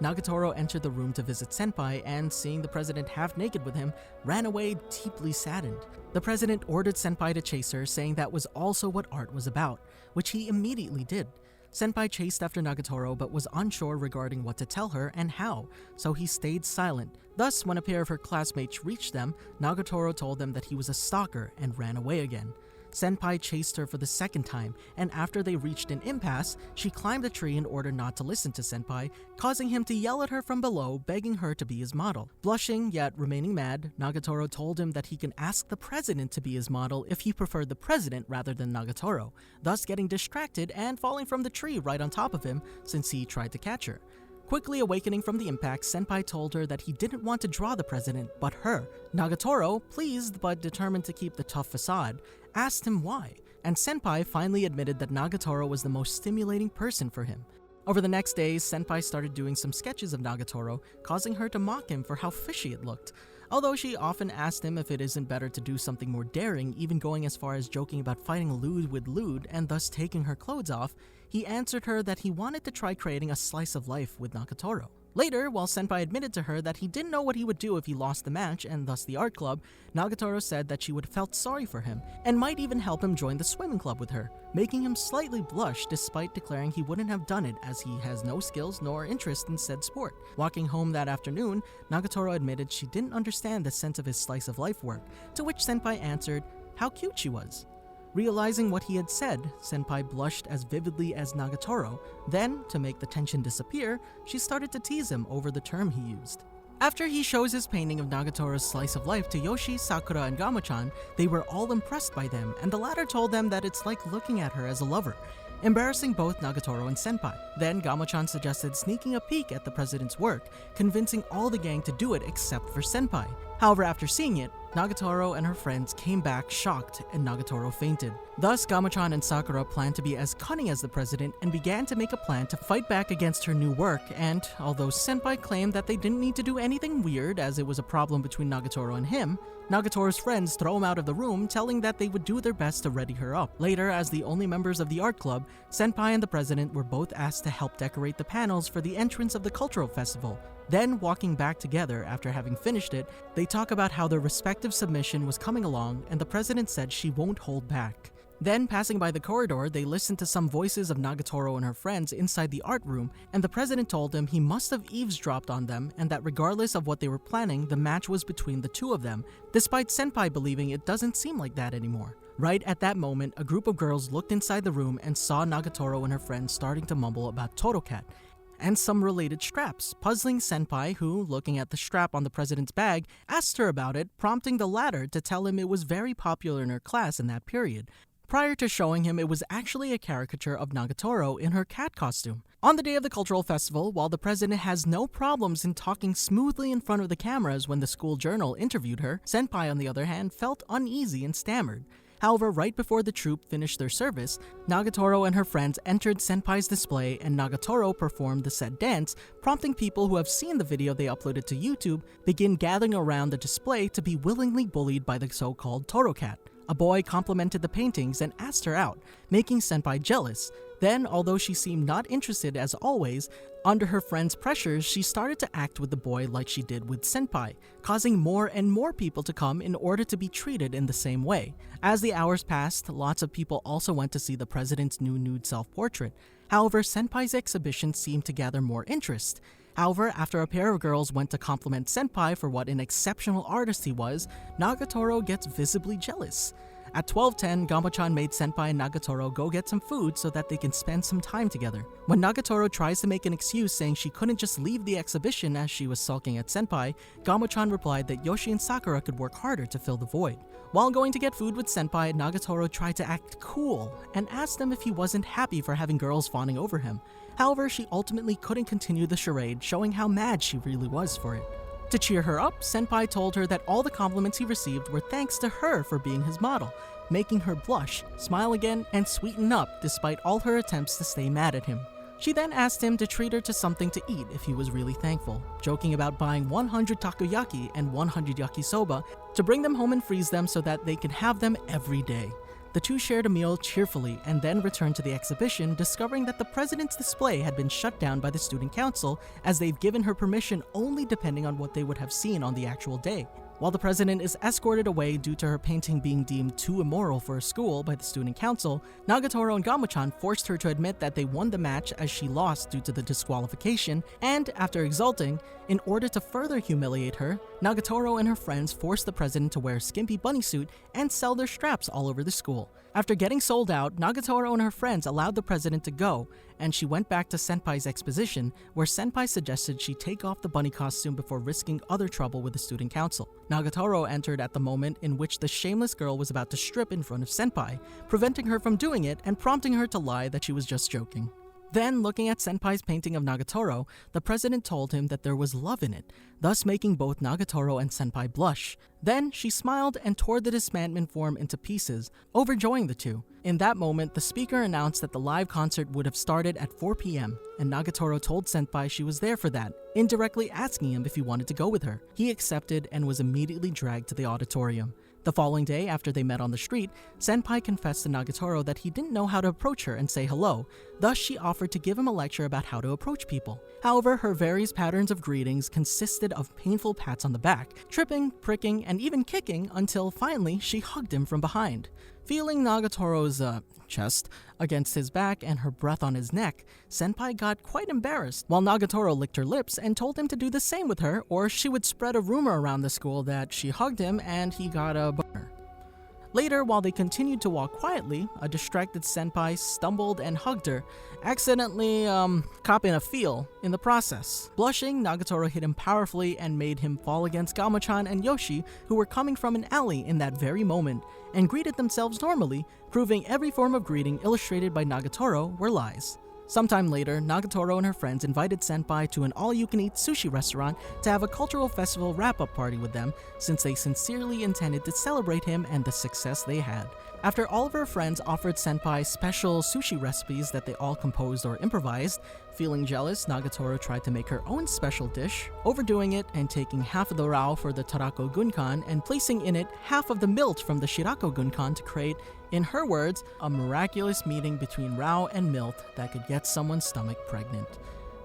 Speaker 1: Nagatoro entered the room to visit Senpai and, seeing the president half naked with him, ran away deeply saddened. The president ordered Senpai to chase her, saying that was also what art was about, which he immediately did. Senpai chased after Nagatoro but was unsure regarding what to tell her and how, so he stayed silent. Thus, when a pair of her classmates reached them, Nagatoro told them that he was a stalker and ran away again. Senpai chased her for the second time, and after they reached an impasse, she climbed a tree in order not to listen to Senpai, causing him to yell at her from below, begging her to be his model. Blushing, yet remaining mad, Nagatoro told him that he can ask the president to be his model if he preferred the president rather than Nagatoro, thus getting distracted and falling from the tree right on top of him since he tried to catch her. Quickly awakening from the impact, Senpai told her that he didn't want to draw the president, but her. Nagatoro, pleased but determined to keep the tough facade, asked him why, and Senpai finally admitted that Nagatoro was the most stimulating person for him. Over the next days, Senpai started doing some sketches of Nagatoro, causing her to mock him for how fishy it looked. Although she often asked him if it isn't better to do something more daring, even going as far as joking about fighting lewd with lewd and thus taking her clothes off, he answered her that he wanted to try creating a slice of life with Nagatoro. Later, while Senpai admitted to her that he didn't know what he would do if he lost the match and thus the art club, Nagatoro said that she would have felt sorry for him and might even help him join the swimming club with her, making him slightly blush despite declaring he wouldn't have done it as he has no skills nor interest in said sport. Walking home that afternoon, Nagatoro admitted she didn't understand the sense of his slice of life work, to which Senpai answered how cute she was. Realizing what he had said, Senpai blushed as vividly as Nagatoro. Then, to make the tension disappear, she started to tease him over the term he used. After he shows his painting of Nagatoro's slice of life to Yoshi, Sakura, and Gamo-chan, they were all impressed by them, and the latter told them that it's like looking at her as a lover, embarrassing both Nagatoro and Senpai. Then Gamo-chan suggested sneaking a peek at the president's work, convincing all the gang to do it except for Senpai. However, after seeing it, Nagatoro and her friends came back shocked and Nagatoro fainted. Thus, Gamo-chan and Sakura planned to be as cunning as the president and began to make a plan to fight back against her new work, and although Senpai claimed that they didn't need to do anything weird as it was a problem between Nagatoro and him, Nagatoro's friends throw him out of the room, telling that they would do their best to ready her up. Later, as the only members of the art club, Senpai and the president were both asked to help decorate the panels for the entrance of the cultural festival. Then, walking back together after having finished it, they talk about how their respective submission was coming along, and the president said she won't hold back. Then, passing by the corridor, they listened to some voices of Nagatoro and her friends inside the art room, and the president told them he must have eavesdropped on them and that regardless of what they were planning, the match was between the two of them, despite Senpai believing it doesn't seem like that anymore. Right at that moment, a group of girls looked inside the room and saw Nagatoro and her friends starting to mumble about Totocat and some related straps, puzzling Senpai who, looking at the strap on the president's bag, asked her about it, prompting the latter to tell him it was very popular in her class in that period, prior to showing him it was actually a caricature of Nagatoro in her cat costume. On the day of the cultural festival, while the president has no problems in talking smoothly in front of the cameras when the school journal interviewed her, Senpai on the other hand felt uneasy and stammered. However, right before the troupe finished their service, Nagatoro and her friends entered Senpai's display and Nagatoro performed the said dance, prompting people who have seen the video they uploaded to YouTube begin gathering around the display to be willingly bullied by the so-called Totocat. A boy complimented the paintings and asked her out, making Senpai jealous. Then, although she seemed not interested as always, under her friend's pressures, she started to act with the boy like she did with Senpai, causing more and more people to come in order to be treated in the same way. As the hours passed, lots of people also went to see the president's new nude self-portrait. However, Senpai's exhibition seemed to gather more interest. However, after a pair of girls went to compliment Senpai for what an exceptional artist he was, Nagatoro gets visibly jealous. At 12:10, Gamo-chan made Senpai and Nagatoro go get some food so that they can spend some time together. When Nagatoro tries to make an excuse saying she couldn't just leave the exhibition as she was sulking at Senpai, Gamo-chan replied that Yoshi and Sakura could work harder to fill the void. While going to get food with Senpai, Nagatoro tried to act cool and asked him if he wasn't happy for having girls fawning over him. However, she ultimately couldn't continue the charade, showing how mad she really was for it. To cheer her up, Senpai told her that all the compliments he received were thanks to her for being his model, making her blush, smile again, and sweeten up despite all her attempts to stay mad at him. She then asked him to treat her to something to eat if he was really thankful, joking about buying 100 takoyaki and 100 yakisoba to bring them home and freeze them so that they can have them every day. The two shared a meal cheerfully and then returned to the exhibition, discovering that the president's display had been shut down by the student council as they've given her permission only depending on what they would have seen on the actual day. While the president is escorted away due to her painting being deemed too immoral for a school by the student council, Nagatoro and Gamo-chan forced her to admit that they won the match as she lost due to the disqualification, and after exulting, in order to further humiliate her, Nagatoro and her friends forced the president to wear a skimpy bunny suit and sell their straps all over the school. After getting sold out, Nagatoro and her friends allowed the president to go, and she went back to Senpai's exposition, where Senpai suggested she take off the bunny costume before risking other trouble with the student council. Nagatoro entered at the moment in which the shameless girl was about to strip in front of Senpai, preventing her from doing it and prompting her to lie that she was just joking. Then, looking at Senpai's painting of Nagatoro, the president told him that there was love in it, thus making both Nagatoro and Senpai blush. Then, she smiled and tore the dismantment form into pieces, overjoying the two. In that moment, the speaker announced that the live concert would have started at 4 p.m., and Nagatoro told Senpai she was there for that, indirectly asking him if he wanted to go with her. He accepted and was immediately dragged to the auditorium. The following day, after they met on the street, Senpai confessed to Nagatoro that he didn't know how to approach her and say hello, thus she offered to give him a lecture about how to approach people. However, her various patterns of greetings consisted of painful pats on the back, tripping, pricking, and even kicking until finally she hugged him from behind. Feeling Nagatoro's chest against his back and her breath on his neck, Senpai got quite embarrassed, while Nagatoro licked her lips and told him to do the same with her, or she would spread a rumor around the school that she hugged him and he got a boner. Later, while they continued to walk quietly, a distracted Senpai stumbled and hugged her, accidentally copping a feel in the process. Blushing, Nagatoro hit him powerfully and made him fall against Gamo-chan and Yoshi, who were coming from an alley in that very moment, and greeted themselves normally, proving every form of greeting illustrated by Nagatoro were lies. Sometime later, Nagatoro and her friends invited Senpai to an all-you-can-eat sushi restaurant to have a cultural festival wrap-up party with them, since they sincerely intended to celebrate him and the success they had. After all of her friends offered Senpai special sushi recipes that they all composed or improvised, feeling jealous, Nagatoro tried to make her own special dish, overdoing it and taking half of the rao for the tarako gunkan and placing in it half of the milt from the shirako gunkan to create, in her words, a miraculous meeting between rao and milt that could get someone's stomach pregnant.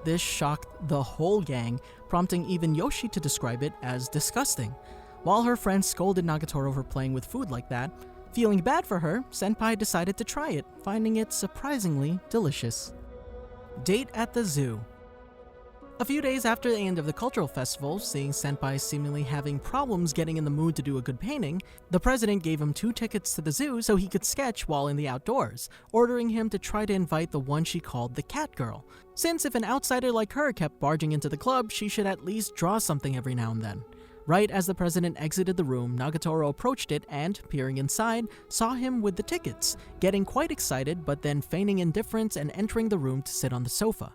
Speaker 1: This shocked the whole gang, prompting even Yoshi to describe it as disgusting. While her friends scolded Nagatoro for playing with food like that, feeling bad for her, Senpai decided to try it, finding it surprisingly delicious. Date at the zoo. A few days after the end of the cultural festival, seeing Senpai seemingly having problems getting in the mood to do a good painting, the president gave him 2 tickets to the zoo so he could sketch while in the outdoors, ordering him to try to invite the one she called the cat girl, since if an outsider like her kept barging into the club, she should at least draw something every now and then. Right as the president exited the room, Nagatoro approached it and, peering inside, saw him with the tickets, getting quite excited but then feigning indifference and entering the room to sit on the sofa.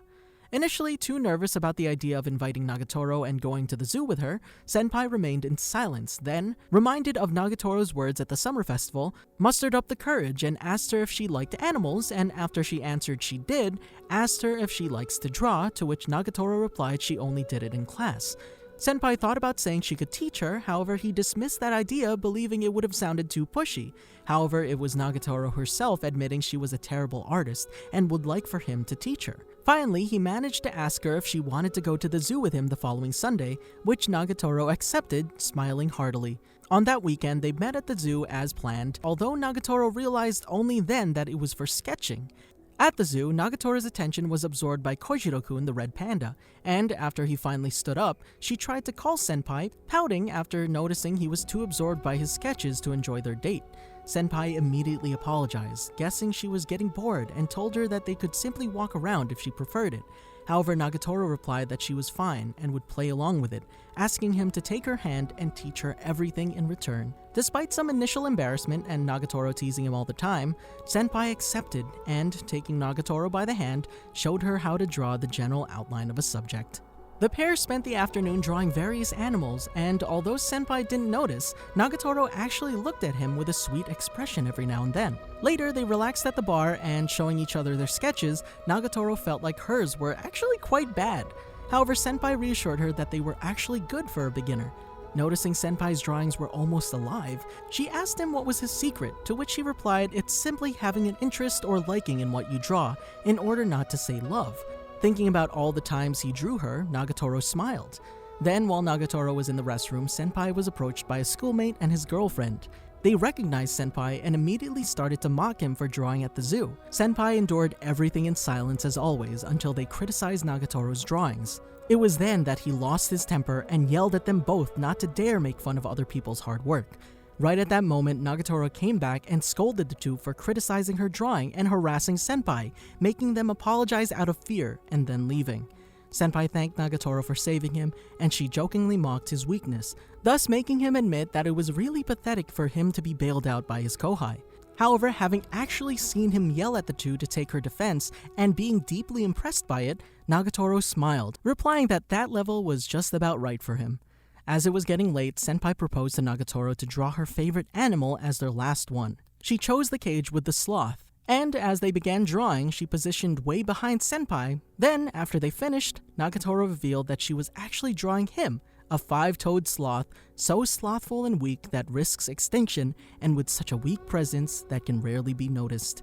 Speaker 1: Initially too nervous about the idea of inviting Nagatoro and going to the zoo with her, Senpai remained in silence, then, reminded of Nagatoro's words at the summer festival, mustered up the courage and asked her if she liked animals, and after she answered she did, asked her if she likes to draw, to which Nagatoro replied she only did it in class. Senpai thought about saying she could teach her, however he dismissed that idea, believing it would have sounded too pushy. However, it was Nagatoro herself admitting she was a terrible artist and would like for him to teach her. Finally, he managed to ask her if she wanted to go to the zoo with him the following Sunday, which Nagatoro accepted, smiling heartily. On that weekend, they met at the zoo as planned, although Nagatoro realized only then that it was for sketching. At the zoo, Nagatoro's attention was absorbed by Kojiro-kun the red panda, and after he finally stood up, she tried to call Senpai, pouting after noticing he was too absorbed by his sketches to enjoy their date. Senpai immediately apologized, guessing she was getting bored, and told her that they could simply walk around if she preferred it. However, Nagatoro replied that she was fine and would play along with it, asking him to take her hand and teach her everything in return. Despite some initial embarrassment and Nagatoro teasing him all the time, Senpai accepted and, taking Nagatoro by the hand, showed her how to draw the general outline of a subject. The pair spent the afternoon drawing various animals, and although Senpai didn't notice, Nagatoro actually looked at him with a sweet expression every now and then. Later, they relaxed at the bar, and showing each other their sketches, Nagatoro felt like hers were actually quite bad. However, Senpai reassured her that they were actually good for a beginner. Noticing Senpai's drawings were almost alive, she asked him what was his secret, to which he replied it's simply having an interest or liking in what you draw, in order not to say love. Thinking about all the times he drew her, Nagatoro smiled. Then, while Nagatoro was in the restroom, Senpai was approached by a schoolmate and his girlfriend. They recognized Senpai and immediately started to mock him for drawing at the zoo. Senpai endured everything in silence as always until they criticized Nagatoro's drawings. It was then that he lost his temper and yelled at them both not to dare make fun of other people's hard work. Right at that moment, Nagatoro came back and scolded the two for criticizing her drawing and harassing Senpai, making them apologize out of fear and then leaving. Senpai thanked Nagatoro for saving him, and she jokingly mocked his weakness, thus making him admit that it was really pathetic for him to be bailed out by his kohai. However, having actually seen him yell at the two to take her defense and being deeply impressed by it, Nagatoro smiled, replying that that level was just about right for him. As it was getting late, Senpai proposed to Nagatoro to draw her favorite animal as their last one. She chose the cage with the sloth, and as they began drawing, she positioned way behind Senpai. Then, after they finished, Nagatoro revealed that she was actually drawing him, a 5-toed sloth, so slothful and weak that risks extinction, and with such a weak presence that can rarely be noticed.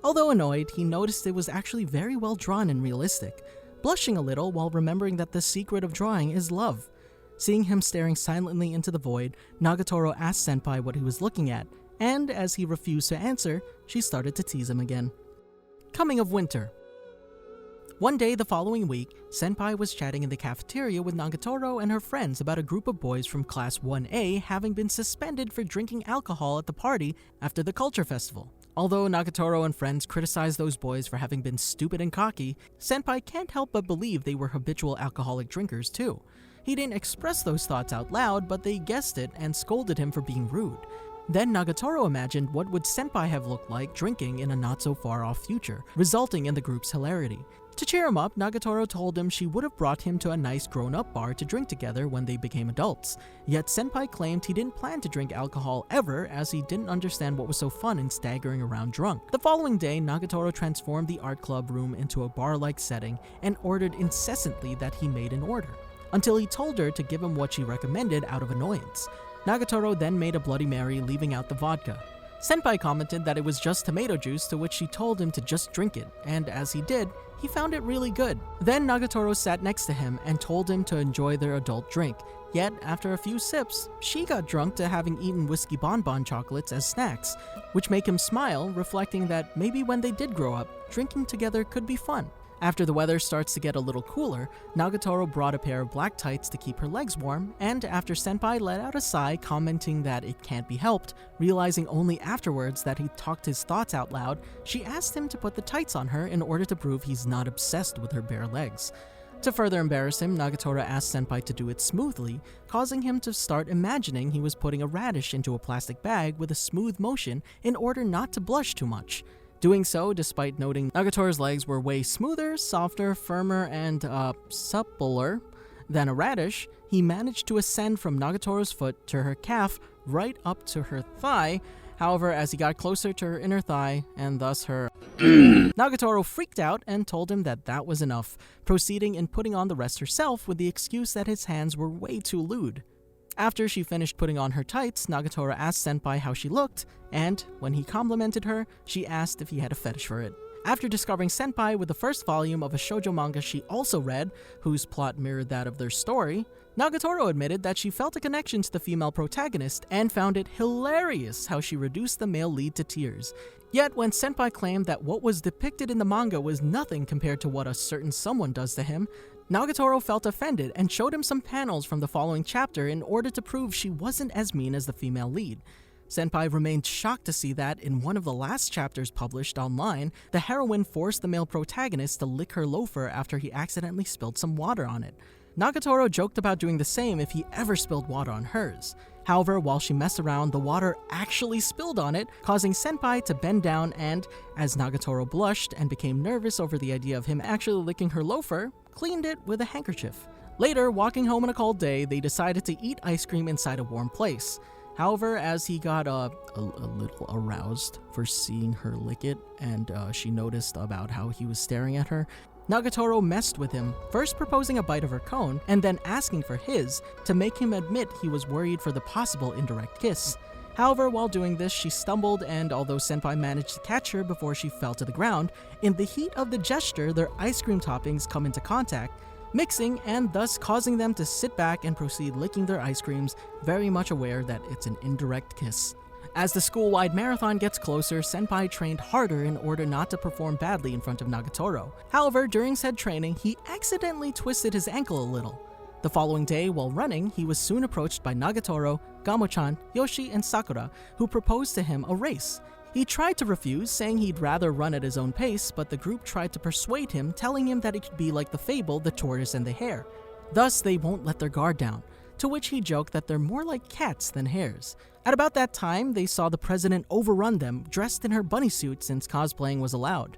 Speaker 1: Although annoyed, he noticed it was actually very well drawn and realistic, blushing a little while remembering that the secret of drawing is love. Seeing him staring silently into the void, Nagatoro asked Senpai what he was looking at, and as he refused to answer, she started to tease him again. Coming of winter. One day the following week, Senpai was chatting in the cafeteria with Nagatoro and her friends about a group of boys from Class 1A having been suspended for drinking alcohol at the party after the culture festival. Although Nagatoro and friends criticized those boys for having been stupid and cocky, Senpai can't help but believe they were habitual alcoholic drinkers too. He didn't express those thoughts out loud, but they guessed it and scolded him for being rude. Then Nagatoro imagined what would Senpai have looked like drinking in a not-so-far-off future, resulting in the group's hilarity. To cheer him up, Nagatoro told him she would have brought him to a nice grown-up bar to drink together when they became adults. Yet Senpai claimed he didn't plan to drink alcohol ever, as he didn't understand what was so fun in staggering around drunk. The following day, Nagatoro transformed the art club room into a bar-like setting and ordered incessantly that he made an order, until he told her to give him what she recommended out of annoyance. Nagatoro then made a Bloody Mary, leaving out the vodka. Senpai commented that it was just tomato juice, to which she told him to just drink it, and as he did, he found it really good. Then Nagatoro sat next to him and told him to enjoy their adult drink. Yet, after a few sips, she got drunk to having eaten whiskey bonbon chocolates as snacks, which make him smile, reflecting that maybe when they did grow up, drinking together could be fun. After the weather starts to get a little cooler, Nagatoro brought a pair of black tights to keep her legs warm, and after Senpai let out a sigh commenting that it can't be helped, realizing only afterwards that he talked his thoughts out loud, she asked him to put the tights on her in order to prove he's not obsessed with her bare legs. To further embarrass him, Nagatoro asked Senpai to do it smoothly, causing him to start imagining he was putting a radish into a plastic bag with a smooth motion in order not to blush too much. Doing so despite noting Nagatoro's legs were way smoother, softer, firmer, and suppler than a radish, he managed to ascend from Nagatoro's foot to her calf right up to her thigh. However, as he got closer to her inner thigh, and thus her Nagatoro freaked out and told him that that was enough, proceeding in putting on the rest herself with the excuse that his hands were way too lewd. After she finished putting on her tights, Nagatoro asked Senpai how she looked, and when he complimented her, she asked if he had a fetish for it. After discovering Senpai with the first volume of a shoujo manga she also read, whose plot mirrored that of their story, Nagatoro admitted that she felt a connection to the female protagonist and found it hilarious how she reduced the male lead to tears. Yet when Senpai claimed that what was depicted in the manga was nothing compared to what a certain someone does to him, Nagatoro felt offended and showed him some panels from the following chapter in order to prove she wasn't as mean as the female lead. Senpai remained shocked to see that, in one of the last chapters published online, the heroine forced the male protagonist to lick her loafer after he accidentally spilled some water on it. Nagatoro joked about doing the same if he ever spilled water on hers. However, while she messed around, the water actually spilled on it, causing Senpai to bend down and, as Nagatoro blushed and became nervous over the idea of him actually licking her loafer, cleaned it with a handkerchief. Later, walking home on a cold day, they decided to eat ice cream inside a warm place. However, as he got a little aroused for seeing her lick it, and she noticed about how he was staring at her, Nagatoro messed with him, first proposing a bite of her cone, and then asking for his, to make him admit he was worried for the possible indirect kiss. However, while doing this, she stumbled, and although Senpai managed to catch her before she fell to the ground, in the heat of the gesture, their ice cream toppings come into contact, mixing and thus causing them to sit back and proceed licking their ice creams, very much aware that it's an indirect kiss. As the school-wide marathon gets closer, Senpai trained harder in order not to perform badly in front of Nagatoro. However, during said training, he accidentally twisted his ankle a little. The following day, while running, he was soon approached by Nagatoro, Gamo-chan, Yoshi, and Sakura, who proposed to him a race. He tried to refuse, saying he'd rather run at his own pace, but the group tried to persuade him, telling him that it could be like the fable, The Tortoise and the Hare. Thus, they won't let their guard down. to which he joked that they're more like cats than hares. At about that time, they saw the president overrun them dressed in her bunny suit since cosplaying was allowed.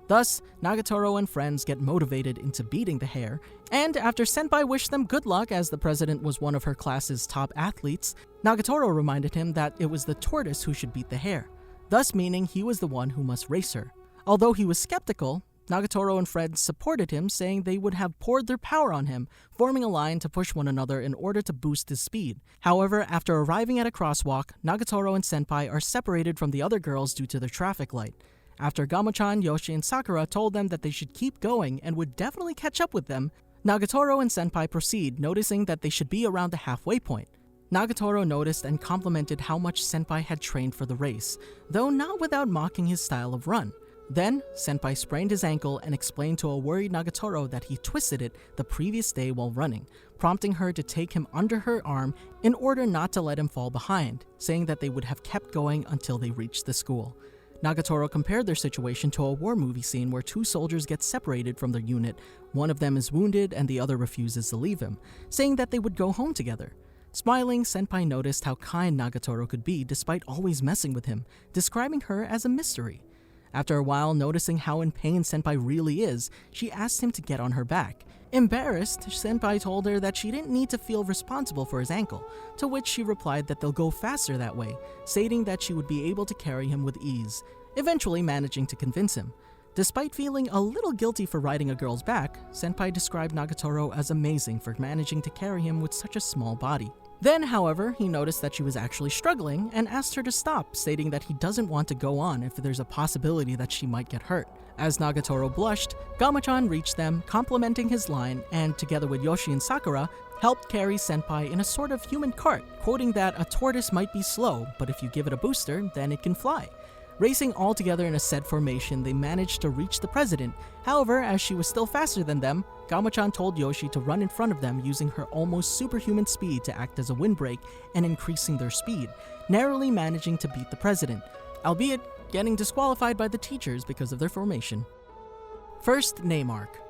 Speaker 1: Thus, Nagatoro and friends get motivated into beating the hare, and after Senpai wished them good luck as the president was one of her class's top athletes, Nagatoro reminded him that it was the tortoise who should beat the hare, thus meaning he was the one who must race her. Although he was skeptical, Nagatoro and friends supported him, saying they would have poured their power on him, forming a line to push one another in order to boost his speed. However, after arriving at a crosswalk, Nagatoro and Senpai are separated from the other girls due to their traffic light. After Gamo-chan, Yoshi, and Sakura told them that they should keep going and would definitely catch up with them, Nagatoro and Senpai proceed, noticing that they should be around the halfway point. Nagatoro noticed and complimented how much Senpai had trained for the race, though not without mocking his style of run. Then, Senpai sprained his ankle and explained to a worried Nagatoro that he twisted it the previous day while running, prompting her to take him under her arm in order not to let him fall behind, saying that they would have kept going until they reached the school. Nagatoro compared their situation to a war movie scene where two soldiers get separated from their unit, one of them is wounded and the other refuses to leave him, saying that they would go home together. Smiling, Senpai noticed how kind Nagatoro could be despite always messing with him, describing her as a mystery. After a while, noticing how in pain Senpai really is, she asked him to get on her back. Embarrassed, Senpai told her that she didn't need to feel responsible for his ankle, to which she replied that they'll go faster that way, stating that she would be able to carry him with ease, eventually managing to convince him. Despite feeling a little guilty for riding a girl's back, Senpai described Nagatoro as amazing for managing to carry him with such a small body. Then, however, he noticed that she was actually struggling and asked her to stop, stating that he doesn't want to go on if there's a possibility that she might get hurt. As Nagatoro blushed, Gamo-chan reached them, complimenting his line, and together with Yoshi and Sakura, helped carry Senpai in a sort of human cart, quoting that a tortoise might be slow, but if you give it a booster, then it can fly. Racing all together in a set formation, they managed to reach the president. However, as she was still faster than them, Gamo-chan told Yoshi to run in front of them using her almost superhuman speed to act as a windbreak and increasing their speed, narrowly managing to beat the president, albeit getting disqualified by the teachers because of their formation. First name arc.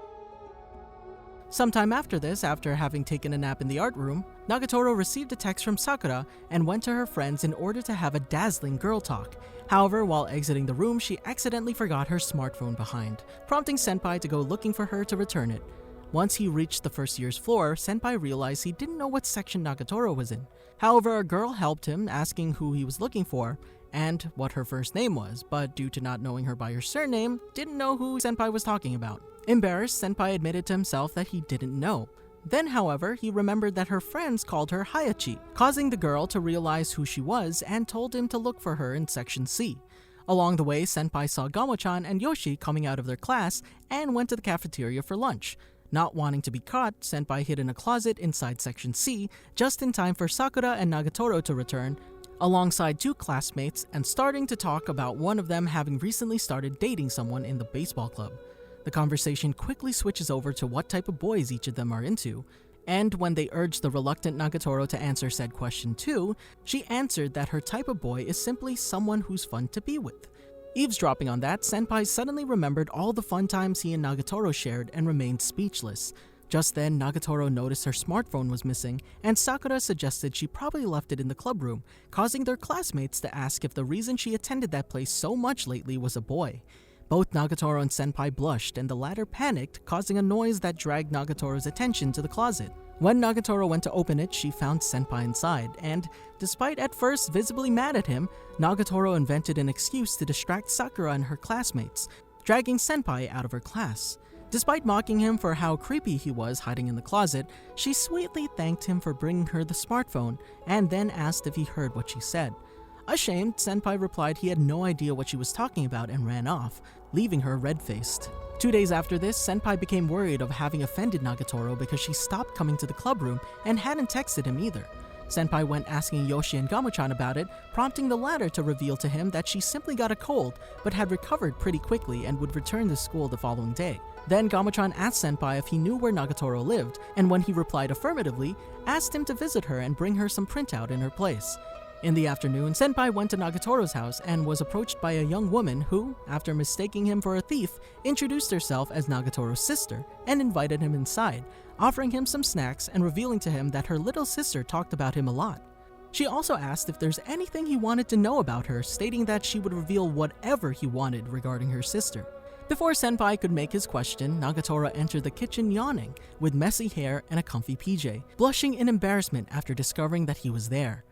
Speaker 1: Sometime after this, after having taken a nap in the art room, Nagatoro received a text from Sakura and went to her friends in order to have a dazzling girl talk. However, while exiting the room, she accidentally forgot her smartphone behind, prompting Senpai to go looking for her to return it. Once he reached the first year's floor, Senpai realized he didn't know what section Nagatoro was in. However, a girl helped him, asking who he was looking for and what her first name was, but due to not knowing her by her surname, didn't know who Senpai was talking about. Embarrassed, Senpai admitted to himself that he didn't know. Then, however, he remembered that her friends called her Hayachi, causing the girl to realize who she was and told him to look for her in Section C. Along the way, Senpai saw Gamo-chan and Yoshi coming out of their class and went to the cafeteria for lunch. Not wanting to be caught, Senpai hid in a closet inside Section C, just in time for Sakura and Nagatoro to return, alongside two classmates, and starting to talk about one of them having recently started dating someone in the baseball club. The conversation quickly switches over to what type of boys each of them are into, and when they urge the reluctant Nagatoro to answer said question too, she answered that her type of boy is simply someone who's fun to be with. Eavesdropping on that, Senpai suddenly remembered all the fun times he and Nagatoro shared and remained speechless. Just then, Nagatoro noticed her smartphone was missing, and Sakura suggested she probably left it in the club room, causing their classmates to ask if the reason she attended that place so much lately was a boy. Both Nagatoro and Senpai blushed, and the latter panicked, causing a noise that dragged Nagatoro's attention to the closet. When Nagatoro went to open it, she found Senpai inside, and despite at first visibly mad at him, Nagatoro invented an excuse to distract Sakura and her classmates, dragging Senpai out of her class. Despite mocking him for how creepy he was hiding in the closet, she sweetly thanked him for bringing her the smartphone, and then asked if he heard what she said. Ashamed, Senpai replied he had no idea what she was talking about and ran off, leaving her red-faced. 2 days after this, Senpai became worried of having offended Nagatoro because she stopped coming to the club room and hadn't texted him either. Senpai went asking Yoshi and Gamo-chan about it, prompting the latter to reveal to him that she simply got a cold, but had recovered pretty quickly and would return to school the following day. Then Gamo-chan asked Senpai if he knew where Nagatoro lived, and when he replied affirmatively, asked him to visit her and bring her some printout in her place. In the afternoon, Senpai went to Nagatoro's house and was approached by a young woman who, after mistaking him for a thief, introduced herself as Nagatoro's sister and invited him inside, offering him some snacks and revealing to him that her little sister talked about him a lot. She also asked if there's anything he wanted to know about her, stating that she would reveal whatever he wanted regarding her sister. Before Senpai could make his question, Nagatoro entered the kitchen yawning, with messy hair and a comfy PJ, blushing in embarrassment after discovering that he was there.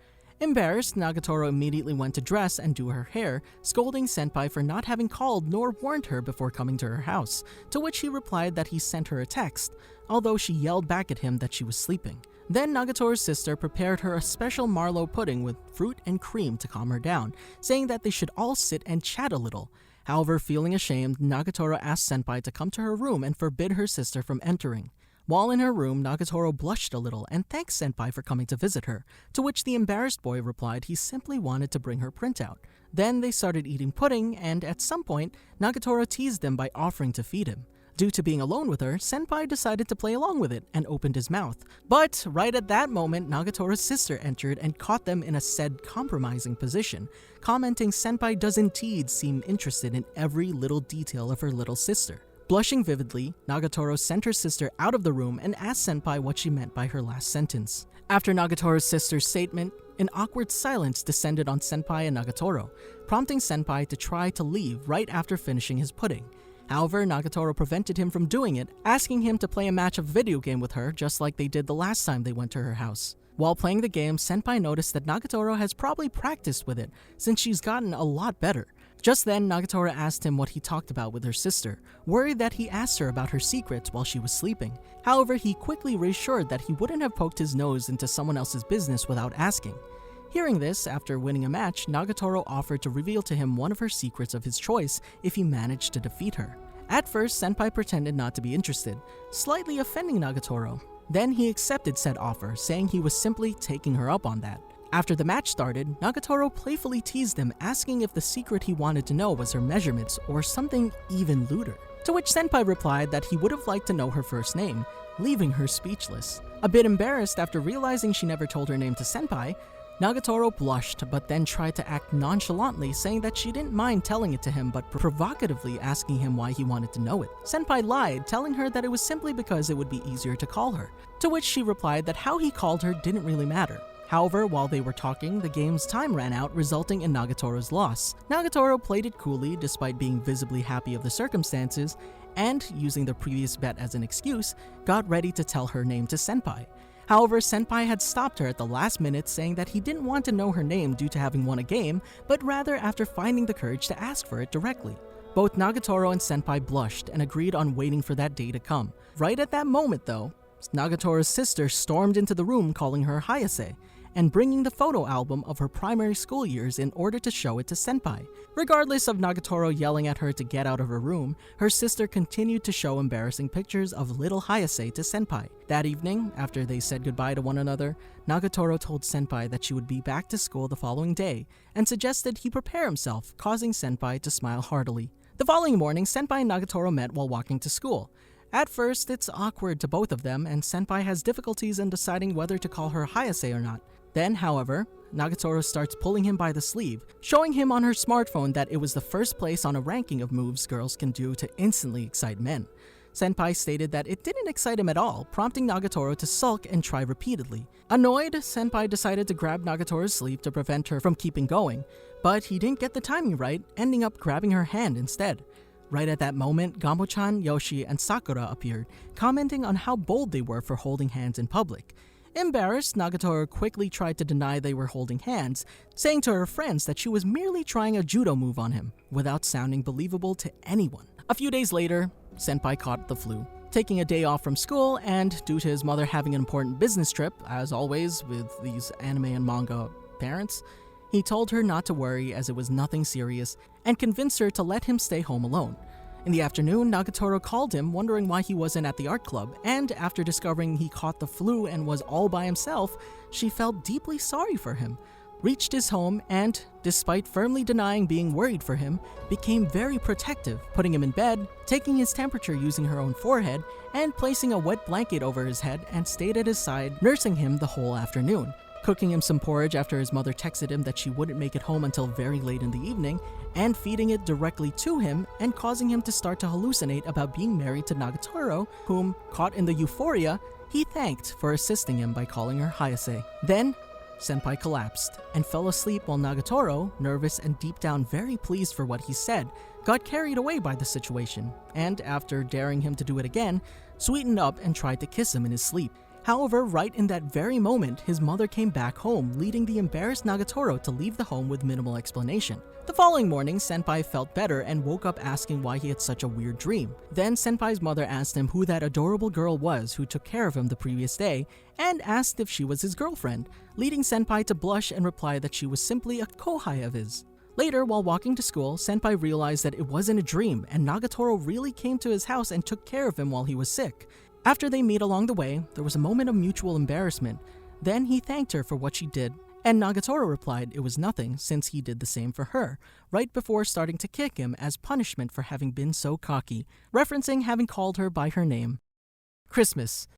Speaker 1: Embarrassed, Nagatoro immediately went to dress and do her hair, scolding Senpai for not having called nor warned her before coming to her house, to which he replied that he sent her a text, although she yelled back at him that she was sleeping. Then Nagatoro's sister prepared her a special Marlow pudding with fruit and cream to calm her down, saying that they should all sit and chat a little. However, feeling ashamed, Nagatoro asked Senpai to come to her room and forbid her sister from entering. While in her room, Nagatoro blushed a little and thanked Senpai for coming to visit her, to which the embarrassed boy replied he simply wanted to bring her printout. Then they started eating pudding, and at some point, Nagatoro teased them by offering to feed him. Due to being alone with her, Senpai decided to play along with it and opened his mouth. But right at that moment, Nagatoro's sister entered and caught them in a said compromising position, commenting Senpai does indeed seem interested in every little detail of her little sister. Blushing vividly, Nagatoro sent her sister out of the room and asked Senpai what she meant by her last sentence. After Nagatoro's sister's statement, an awkward silence descended on Senpai and Nagatoro, prompting Senpai to try to leave right after finishing his pudding. However, Nagatoro prevented him from doing it, asking him to play a match of video game with her just like they did the last time they went to her house. While playing the game, Senpai noticed that Nagatoro has probably practiced with it since she's gotten a lot better. Just then, Nagatoro asked him what he talked about with her sister, worried that he asked her about her secrets while she was sleeping. However, he quickly reassured that he wouldn't have poked his nose into someone else's business without asking. Hearing this, after winning a match, Nagatoro offered to reveal to him one of her secrets of his choice if he managed to defeat her. At first, Senpai pretended not to be interested, slightly offending Nagatoro. Then he accepted said offer, saying he was simply taking her up on that. After the match started, Nagatoro playfully teased him, asking if the secret he wanted to know was her measurements or something even lewder. To which Senpai replied that he would have liked to know her first name, leaving her speechless. A bit embarrassed after realizing she never told her name to Senpai, Nagatoro blushed but then tried to act nonchalantly, saying that she didn't mind telling it to him but provocatively asking him why he wanted to know it. Senpai lied, telling her that it was simply because it would be easier to call her, to which she replied that how he called her didn't really matter. However, while they were talking, the game's time ran out, resulting in Nagatoro's loss. Nagatoro played it coolly despite being visibly happy of the circumstances, and, using the previous bet as an excuse, got ready to tell her name to Senpai. However, Senpai had stopped her at the last minute, saying that he didn't want to know her name due to having won a game, but rather after finding the courage to ask for it directly. Both Nagatoro and Senpai blushed and agreed on waiting for that day to come. Right at that moment, though, Nagatoro's sister stormed into the room calling her Hayase, and bringing the photo album of her primary school years in order to show it to Senpai. Regardless of Nagatoro yelling at her to get out of her room, her sister continued to show embarrassing pictures of little Hayase to Senpai. That evening, after they said goodbye to one another, Nagatoro told Senpai that she would be back to school the following day and suggested he prepare himself, causing Senpai to smile heartily. The following morning, Senpai and Nagatoro met while walking to school. At first, it's awkward to both of them, and Senpai has difficulties in deciding whether to call her Hayase or not. Then, however, Nagatoro starts pulling him by the sleeve, showing him on her smartphone that it was the first place on a ranking of moves girls can do to instantly excite men. Senpai stated that it didn't excite him at all, prompting Nagatoro to sulk and try repeatedly. Annoyed, Senpai decided to grab Nagatoro's sleeve to prevent her from keeping going, but he didn't get the timing right, ending up grabbing her hand instead. Right at that moment, Gamo-chan, Yoshi, and Sakura appeared, commenting on how bold they were for holding hands in public. Embarrassed, Nagatoro quickly tried to deny they were holding hands, saying to her friends that she was merely trying a judo move on him, without sounding believable to anyone. A few days later, Senpai caught the flu, taking a day off from school, and due to his mother having an important business trip, as always with these anime and manga parents, he told her not to worry as it was nothing serious, and convinced her to let him stay home alone. In the afternoon, Nagatoro called him, wondering why he wasn't at the art club, and after discovering he caught the flu and was all by himself, she felt deeply sorry for him, reached his home, and, despite firmly denying being worried for him, became very protective, putting him in bed, taking his temperature using her own forehead, and placing a wet blanket over his head and stayed at his side, nursing him the whole afternoon. cooking him some porridge after his mother texted him that she wouldn't make it home until very late in the evening, and feeding it directly to him and causing him to start to hallucinate about being married to Nagatoro, whom, caught in the euphoria, he thanked for assisting him by calling her Hayase. Then, Senpai collapsed and fell asleep while Nagatoro, nervous and deep down very pleased for what he said, got carried away by the situation, and after daring him to do it again, sweetened up and tried to kiss him in his sleep. However, right in that very moment, his mother came back home, leading the embarrassed Nagatoro to leave the home with minimal explanation. The following morning, Senpai felt better and woke up asking why he had such a weird dream. Then Senpai's mother asked him who that adorable girl was who took care of him the previous day, and asked if she was his girlfriend, leading Senpai to blush and reply that she was simply a kohai of his. Later, while walking to school, Senpai realized that it wasn't a dream, and Nagatoro really came to his house and took care of him while he was sick. After they meet along the way, there was a moment of mutual embarrassment. Then he thanked her for what she did, and Nagatoro replied it was nothing since he did the same for her, right before starting to kick him as punishment for having been so cocky, referencing having called her by her name. Christmas.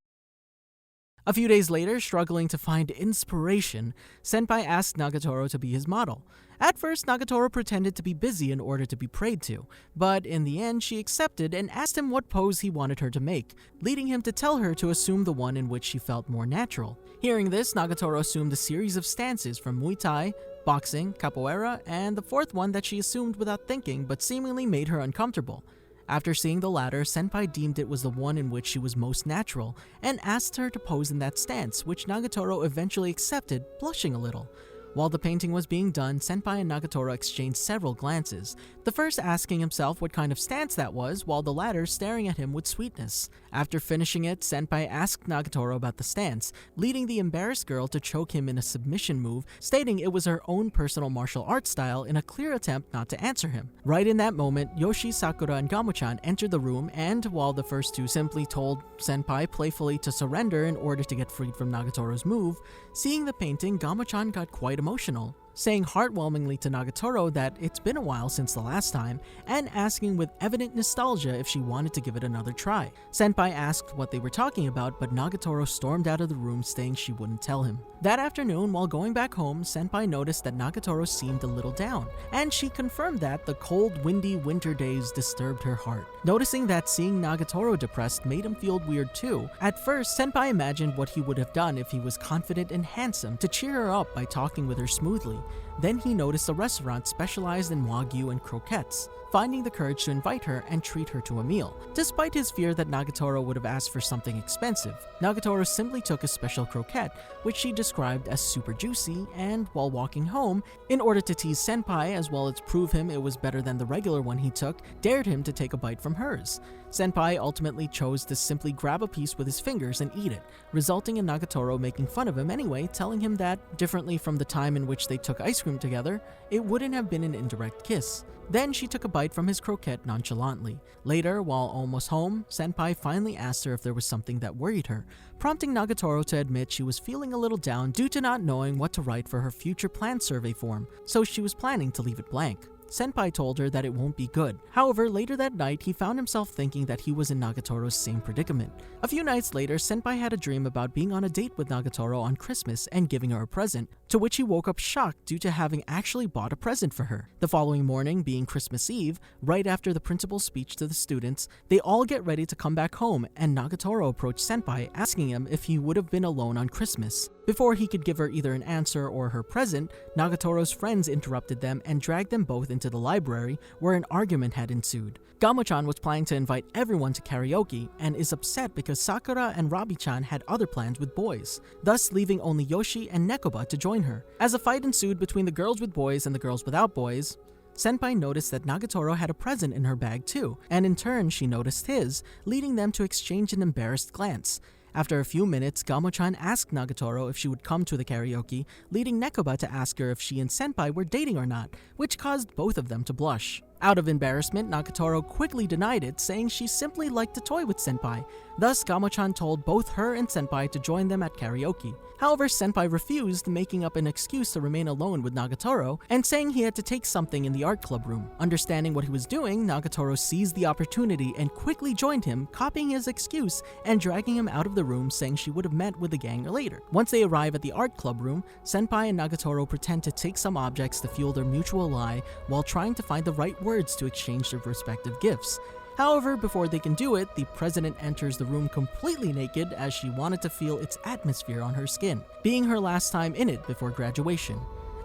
Speaker 1: A few days later, struggling to find inspiration, Senpai asked Nagatoro to be his model. At first, Nagatoro pretended to be busy in order to be prayed to, but in the end she accepted and asked him what pose he wanted her to make, leading him to tell her to assume the one in which she felt more natural. Hearing this, Nagatoro assumed a series of stances from Muay Thai, boxing, capoeira, and the fourth one that she assumed without thinking but seemingly made her uncomfortable. After seeing the latter, Senpai deemed it was the one in which she was most natural and asked her to pose in that stance, which Nagatoro eventually accepted, blushing a little. While the painting was being done, Senpai and Nagatoro exchanged several glances, the first asking himself what kind of stance that was, while the latter staring at him with sweetness. After finishing it, Senpai asked Nagatoro about the stance, leading the embarrassed girl to choke him in a submission move, stating it was her own personal martial arts style in a clear attempt not to answer him. Right in that moment, Yoshi, Sakura, and Gamo-chan entered the room, and while the first two simply told Senpai playfully to surrender in order to get freed from Nagatoro's move, seeing the painting, Gamo-chan got quite emotional, saying heartwarmingly to Nagatoro that it's been a while since the last time, and asking with evident nostalgia if she wanted to give it another try. Senpai asked what they were talking about, but Nagatoro stormed out of the room saying she wouldn't tell him. That afternoon, while going back home, Senpai noticed that Nagatoro seemed a little down, and she confirmed that the cold, windy winter days disturbed her heart. Noticing that seeing Nagatoro depressed made him feel weird too, at first Senpai imagined what he would have done if he was confident and handsome to cheer her up by talking with her smoothly. Then he noticed a restaurant specialized in wagyu and croquettes, finding the courage to invite her and treat her to a meal. Despite his fear that Nagatoro would have asked for something expensive, Nagatoro simply took a special croquette, which she described as super juicy, and while walking home, in order to tease Senpai as well as prove him it was better than the regular one he took, dared him to take a bite from hers. Senpai ultimately chose to simply grab a piece with his fingers and eat it, resulting in Nagatoro making fun of him anyway, telling him that, differently from the time in which they took ice cream together, it wouldn't have been an indirect kiss. Then she took a bite from his croquette nonchalantly. Later, while almost home, Senpai finally asked her if there was something that worried her, prompting Nagatoro to admit she was feeling a little down due to not knowing what to write for her future plan survey form, so she was planning to leave it blank. Senpai told her that it won't be good. However, later that night, he found himself thinking that he was in Nagatoro's same predicament. A few nights later, Senpai had a dream about being on a date with Nagatoro on Christmas and giving her a present, to which he woke up shocked due to having actually bought a present for her. The following morning, being Christmas Eve, right after the principal's speech to the students, they all get ready to come back home, and Nagatoro approached Senpai, asking him if he would have been alone on Christmas. Before he could give her either an answer or her present, Nagatoro's friends interrupted them and dragged them both into the library, where an argument had ensued. Gamo-chan was planning to invite everyone to karaoke and is upset because Sakura and Rabi-chan had other plans with boys, thus leaving only Yoshi and Nekoba to join her. As a fight ensued between the girls with boys and the girls without boys, Senpai noticed that Nagatoro had a present in her bag too, and in turn she noticed his, leading them to exchange an embarrassed glance. After a few minutes, Gamo-chan asked Nagatoro if she would come to the karaoke, leading Nekoba to ask her if she and Senpai were dating or not, which caused both of them to blush. Out of embarrassment, Nagatoro quickly denied it, saying she simply liked to toy with Senpai. Thus, Gamo-chan told both her and Senpai to join them at karaoke. However, Senpai refused, making up an excuse to remain alone with Nagatoro and saying he had to take something in the art club room. Understanding what he was doing, Nagatoro seized the opportunity and quickly joined him, copying his excuse and dragging him out of the room, saying she would have met with the gang later. Once they arrive at the art club room, Senpai and Nagatoro pretend to take some objects to fuel their mutual lie while trying to find the right words to exchange their respective gifts. However, before they can do it, the president enters the room completely naked as she wanted to feel its atmosphere on her skin, being her last time in it before graduation.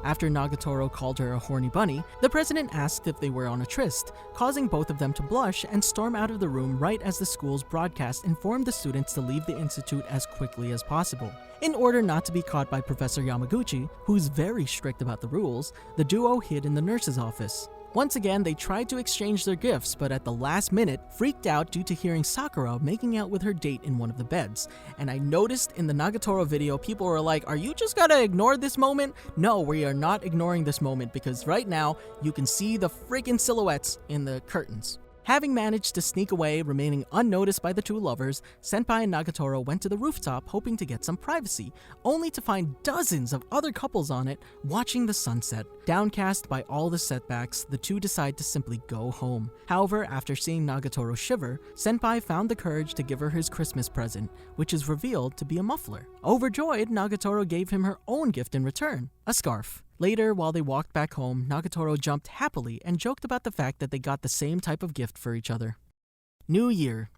Speaker 1: After Nagatoro called her a horny bunny, the president asked if they were on a tryst, causing both of them to blush and storm out of the room right as the school's broadcast informed the students to leave the institute as quickly as possible. In order not to be caught by Professor Yamaguchi, who's very strict about the rules, the duo hid in the nurse's office. Once again, they tried to exchange their gifts, but at the last minute, freaked out due to hearing Sakura making out with her date in one of the beds. And I noticed in the Nagatoro video, people were like, are you just gonna ignore this moment? No, we are not ignoring this moment because right now, you can see the freaking silhouettes in the curtains. Having managed to sneak away, remaining unnoticed by the two lovers, Senpai and Nagatoro went to the rooftop hoping to get some privacy, only to find dozens of other couples on it watching the sunset. Downcast by all the setbacks, the two decide to simply go home. However, after seeing Nagatoro shiver, Senpai found the courage to give her his Christmas present, which is revealed to be a muffler. Overjoyed, Nagatoro gave him her own gift in return, a scarf. Later, while they walked back home, Nagatoro jumped happily and joked about the fact that they got the same type of gift for each other. New Year.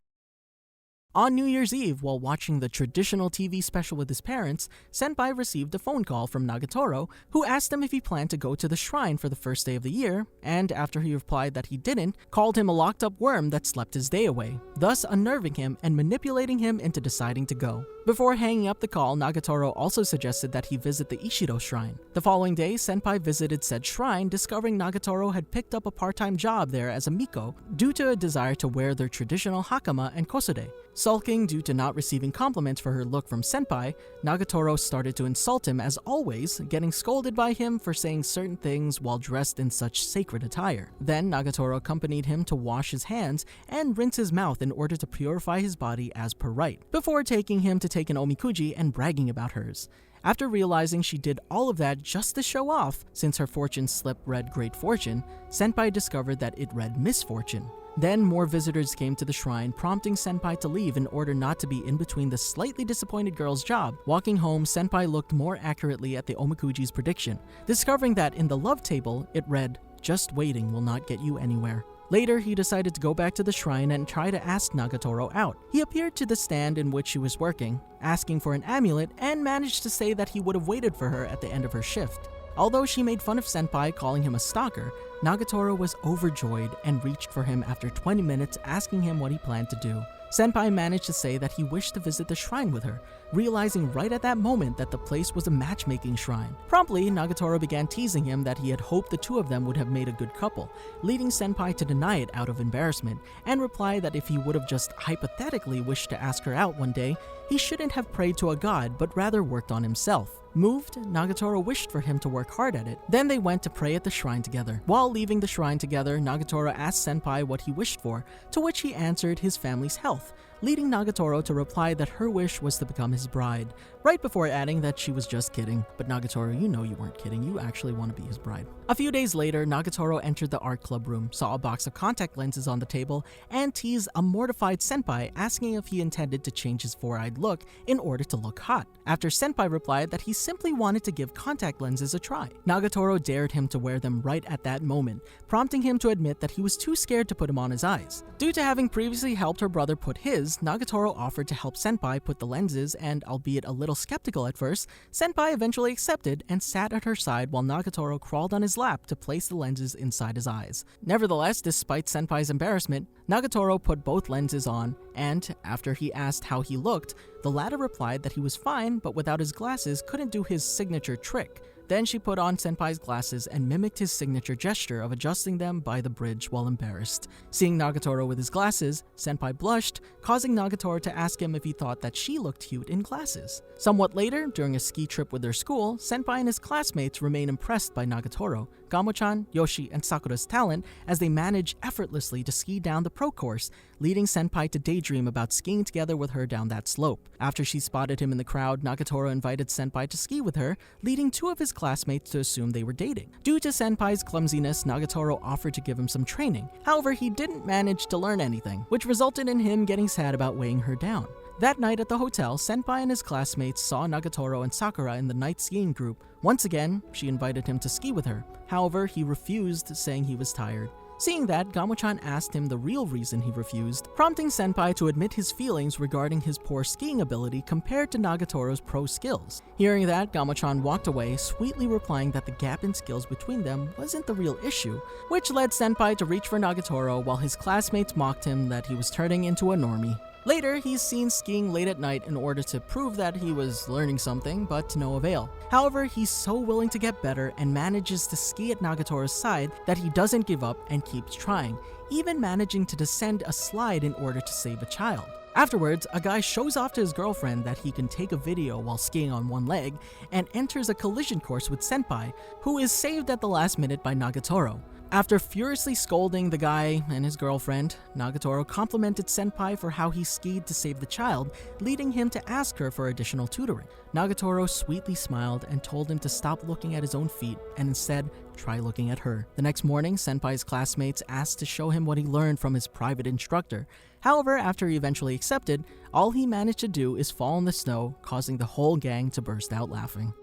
Speaker 1: On New Year's Eve, while watching the traditional TV special with his parents, Senpai received a phone call from Nagatoro, who asked him if he planned to go to the shrine for the first day of the year, and after he replied that he didn't, called him a locked-up worm that slept his day away, thus unnerving him and manipulating him into deciding to go. Before hanging up the call, Nagatoro also suggested that he visit the Ishido shrine. The following day, Senpai visited said shrine, discovering Nagatoro had picked up a part-time job there as a miko due to a desire to wear their traditional hakama and kosode. Sulking due to not receiving compliments for her look from Senpai, Nagatoro started to insult him as always, getting scolded by him for saying certain things while dressed in such sacred attire. Then Nagatoro accompanied him to wash his hands and rinse his mouth in order to purify his body as per right, before taking him to take an omikuji and bragging about hers. After realizing she did all of that just to show off, since her fortune slip read Great Fortune, Senpai discovered that it read Misfortune. Then more visitors came to the shrine, prompting Senpai to leave in order not to be in between the slightly disappointed girl's job. Walking home, Senpai looked more accurately at the omikuji's prediction, discovering that in the love table, it read, "Just waiting will not get you anywhere." Later, he decided to go back to the shrine and try to ask Nagatoro out. He appeared to the stand in which she was working, asking for an amulet, and managed to say that he would have waited for her at the end of her shift. Although she made fun of Senpai, calling him a stalker, Nagatoro was overjoyed and reached for him after 20 minutes, asking him what he planned to do. Senpai managed to say that he wished to visit the shrine with her, realizing right at that moment that the place was a matchmaking shrine. Promptly, Nagatoro began teasing him that he had hoped the two of them would have made a good couple, leading Senpai to deny it out of embarrassment, and reply that if he would have just hypothetically wished to ask her out one day, he shouldn't have prayed to a god but rather worked on himself. Moved, Nagatoro wished for him to work hard at it. Then they went to pray at the shrine together. While leaving the shrine together, Nagatoro asked Senpai what he wished for, to which he answered his family's health, leading Nagatoro to reply that her wish was to become his bride, right before adding that she was just kidding. But Nagatoro, you know you weren't kidding, you actually want to be his bride. A few days later, Nagatoro entered the art club room, saw a box of contact lenses on the table, and teased a mortified Senpai, asking if he intended to change his four-eyed look in order to look hot. After Senpai replied that he simply wanted to give contact lenses a try. Nagatoro dared him to wear them right at that moment, prompting him to admit that he was too scared to put them on his eyes. Due to having previously helped her brother put his, Nagatoro offered to help Senpai put the lenses, and albeit a little skeptical at first, Senpai eventually accepted and sat at her side while Nagatoro crawled on his lap to place the lenses inside his eyes. Nevertheless, despite Senpai's embarrassment, Nagatoro put both lenses on, and after he asked how he looked, the latter replied that he was fine, but without his glasses couldn't do his signature trick. Then she put on Senpai's glasses and mimicked his signature gesture of adjusting them by the bridge while embarrassed. Seeing Nagatoro with his glasses, Senpai blushed, causing Nagatoro to ask him if he thought that she looked cute in glasses. Somewhat later, during a ski trip with their school, Senpai and his classmates remain impressed by Nagatoro, Gamo-chan, Yoshi, and Sakura's talent as they manage effortlessly to ski down the pro course, leading Senpai to daydream about skiing together with her down that slope. After she spotted him in the crowd, Nagatoro invited Senpai to ski with her, leading two of his classmates to assume they were dating. Due to Senpai's clumsiness, Nagatoro offered to give him some training. However, he didn't manage to learn anything, which resulted in him getting sad about weighing her down. That night at the hotel, Senpai and his classmates saw Nagatoro and Sakura in the night skiing group. Once again, she invited him to ski with her. However, he refused, saying he was tired. Seeing that, Gamo-chan asked him the real reason he refused, prompting Senpai to admit his feelings regarding his poor skiing ability compared to Nagatoro's pro skills. Hearing that, Gamo-chan walked away, sweetly replying that the gap in skills between them wasn't the real issue, which led Senpai to reach for Nagatoro while his classmates mocked him that he was turning into a normie. Later, he's seen skiing late at night in order to prove that he was learning something, but to no avail. However, he's so willing to get better and manages to ski at Nagatoro's side that he doesn't give up and keeps trying, even managing to descend a slide in order to save a child. Afterwards, a guy shows off to his girlfriend that he can take a video while skiing on one leg and enters a collision course with Senpai, who is saved at the last minute by Nagatoro. After furiously scolding the guy and his girlfriend, Nagatoro complimented Senpai for how he skied to save the child, leading him to ask her for additional tutoring. Nagatoro sweetly smiled and told him to stop looking at his own feet and instead try looking at her. The next morning, Senpai's classmates asked to show him what he learned from his private instructor. However, after he eventually accepted, all he managed to do is fall in the snow, causing the whole gang to burst out laughing.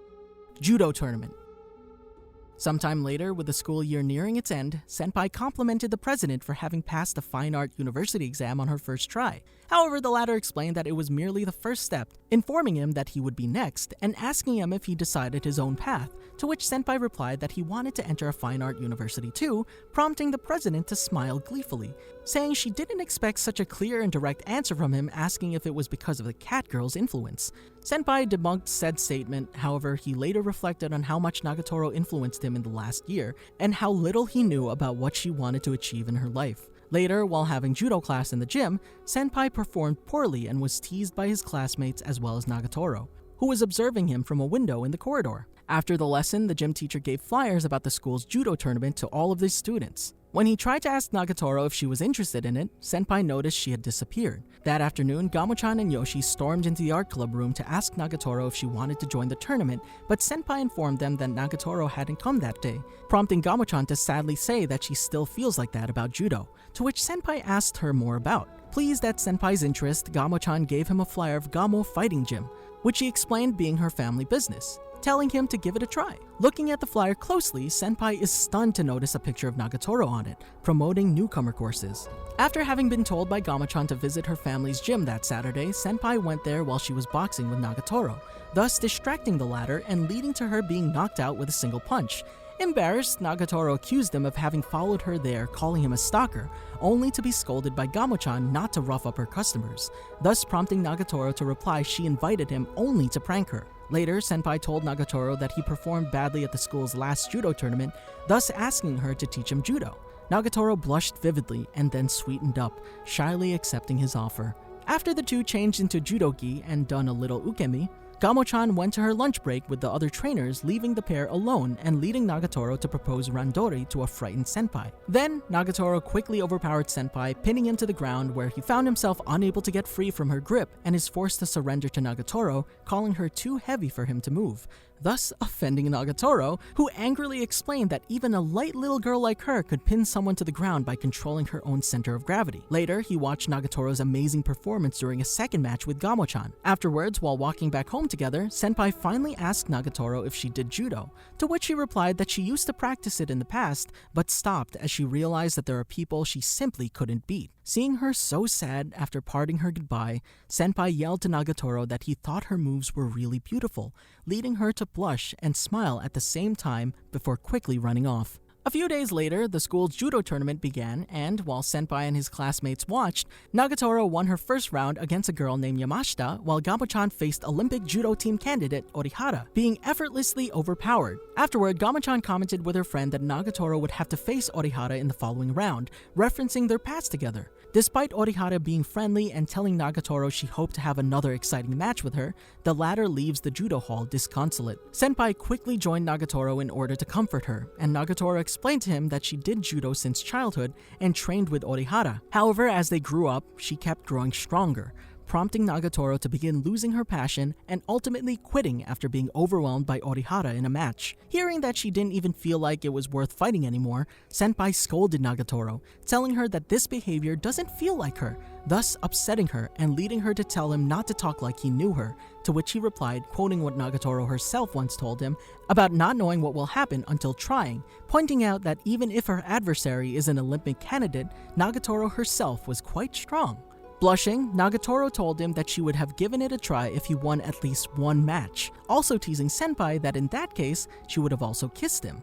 Speaker 1: Judo Tournament. Sometime later, with the school year nearing its end, Senpai complimented the president for having passed the Fine Art University exam on her first try. However, the latter explained that it was merely the first step, informing him that he would be next and asking him if he decided his own path, to which Senpai replied that he wanted to enter a fine art university too, prompting the president to smile gleefully, saying she didn't expect such a clear and direct answer from him, asking if it was because of the cat girl's influence. Senpai debunked said statement. However, he later reflected on how much Nagatoro influenced him in the last year and how little he knew about what she wanted to achieve in her life. Later, while having judo class in the gym, Senpai performed poorly and was teased by his classmates as well as Nagatoro, who was observing him from a window in the corridor. After the lesson, the gym teacher gave flyers about the school's judo tournament to all of his students. When he tried to ask Nagatoro if she was interested in it, Senpai noticed she had disappeared. That afternoon, Gamo-chan and Yoshi stormed into the art club room to ask Nagatoro if she wanted to join the tournament, but Senpai informed them that Nagatoro hadn't come that day, prompting Gamo-chan to sadly say that she still feels like that about judo, to which Senpai asked her more about. Pleased at Senpai's interest, Gamo-chan gave him a flyer of Gamo Fighting Gym, which he explained being her family business, telling him to give it a try. Looking at the flyer closely, Senpai is stunned to notice a picture of Nagatoro on it, promoting newcomer courses. After having been told by Gamo-chan to visit her family's gym that Saturday, Senpai went there while she was boxing with Nagatoro, thus distracting the latter and leading to her being knocked out with a single punch. Embarrassed, Nagatoro accused him of having followed her there, calling him a stalker, only to be scolded by Gamo-chan not to rough up her customers, thus prompting Nagatoro to reply she invited him only to prank her. Later, Senpai told Nagatoro that he performed badly at the school's last judo tournament, thus asking her to teach him judo. Nagatoro blushed vividly and then sweetened up, shyly accepting his offer. After the two changed into judogi and done a little ukemi, Gamo-chan went to her lunch break with the other trainers, leaving the pair alone and leading Nagatoro to propose randori to a frightened Senpai. Then, Nagatoro quickly overpowered Senpai, pinning him to the ground where he found himself unable to get free from her grip and is forced to surrender to Nagatoro, calling her too heavy for him to move, thus offending Nagatoro, who angrily explained that even a light little girl like her could pin someone to the ground by controlling her own center of gravity. Later, he watched Nagatoro's amazing performance during a second match with Gamo-chan. Afterwards, while walking back home together, Senpai finally asked Nagatoro if she did judo, to which she replied that she used to practice it in the past, but stopped as she realized that there are people she simply couldn't beat. Seeing her so sad after parting her goodbye, Senpai yelled to Nagatoro that he thought her moves were really beautiful, leading her to blush and smile at the same time before quickly running off. A few days later, the school's judo tournament began, and while Senpai and his classmates watched, Nagatoro won her first round against a girl named Yamashita, while Gamo-chan faced Olympic judo team candidate Orihara, being effortlessly overpowered. Afterward, Gamo-chan commented with her friend that Nagatoro would have to face Orihara in the following round, referencing their past together. Despite Orihara being friendly and telling Nagatoro she hoped to have another exciting match with her, the latter leaves the judo hall disconsolate. Senpai quickly joined Nagatoro in order to comfort her, and Nagatoro explained to him that she did judo since childhood and trained with Orihara. However, as they grew up, she kept growing stronger, prompting Nagatoro to begin losing her passion and ultimately quitting after being overwhelmed by Orihara in a match. Hearing that she didn't even feel like it was worth fighting anymore, Senpai scolded Nagatoro, telling her that this behavior doesn't feel like her, thus upsetting her and leading her to tell him not to talk like he knew her, to which he replied, quoting what Nagatoro herself once told him about not knowing what will happen until trying, pointing out that even if her adversary is an Olympic candidate, Nagatoro herself was quite strong. Blushing, Nagatoro told him that she would have given it a try if he won at least one match, also teasing Senpai that in that case, she would have also kissed him.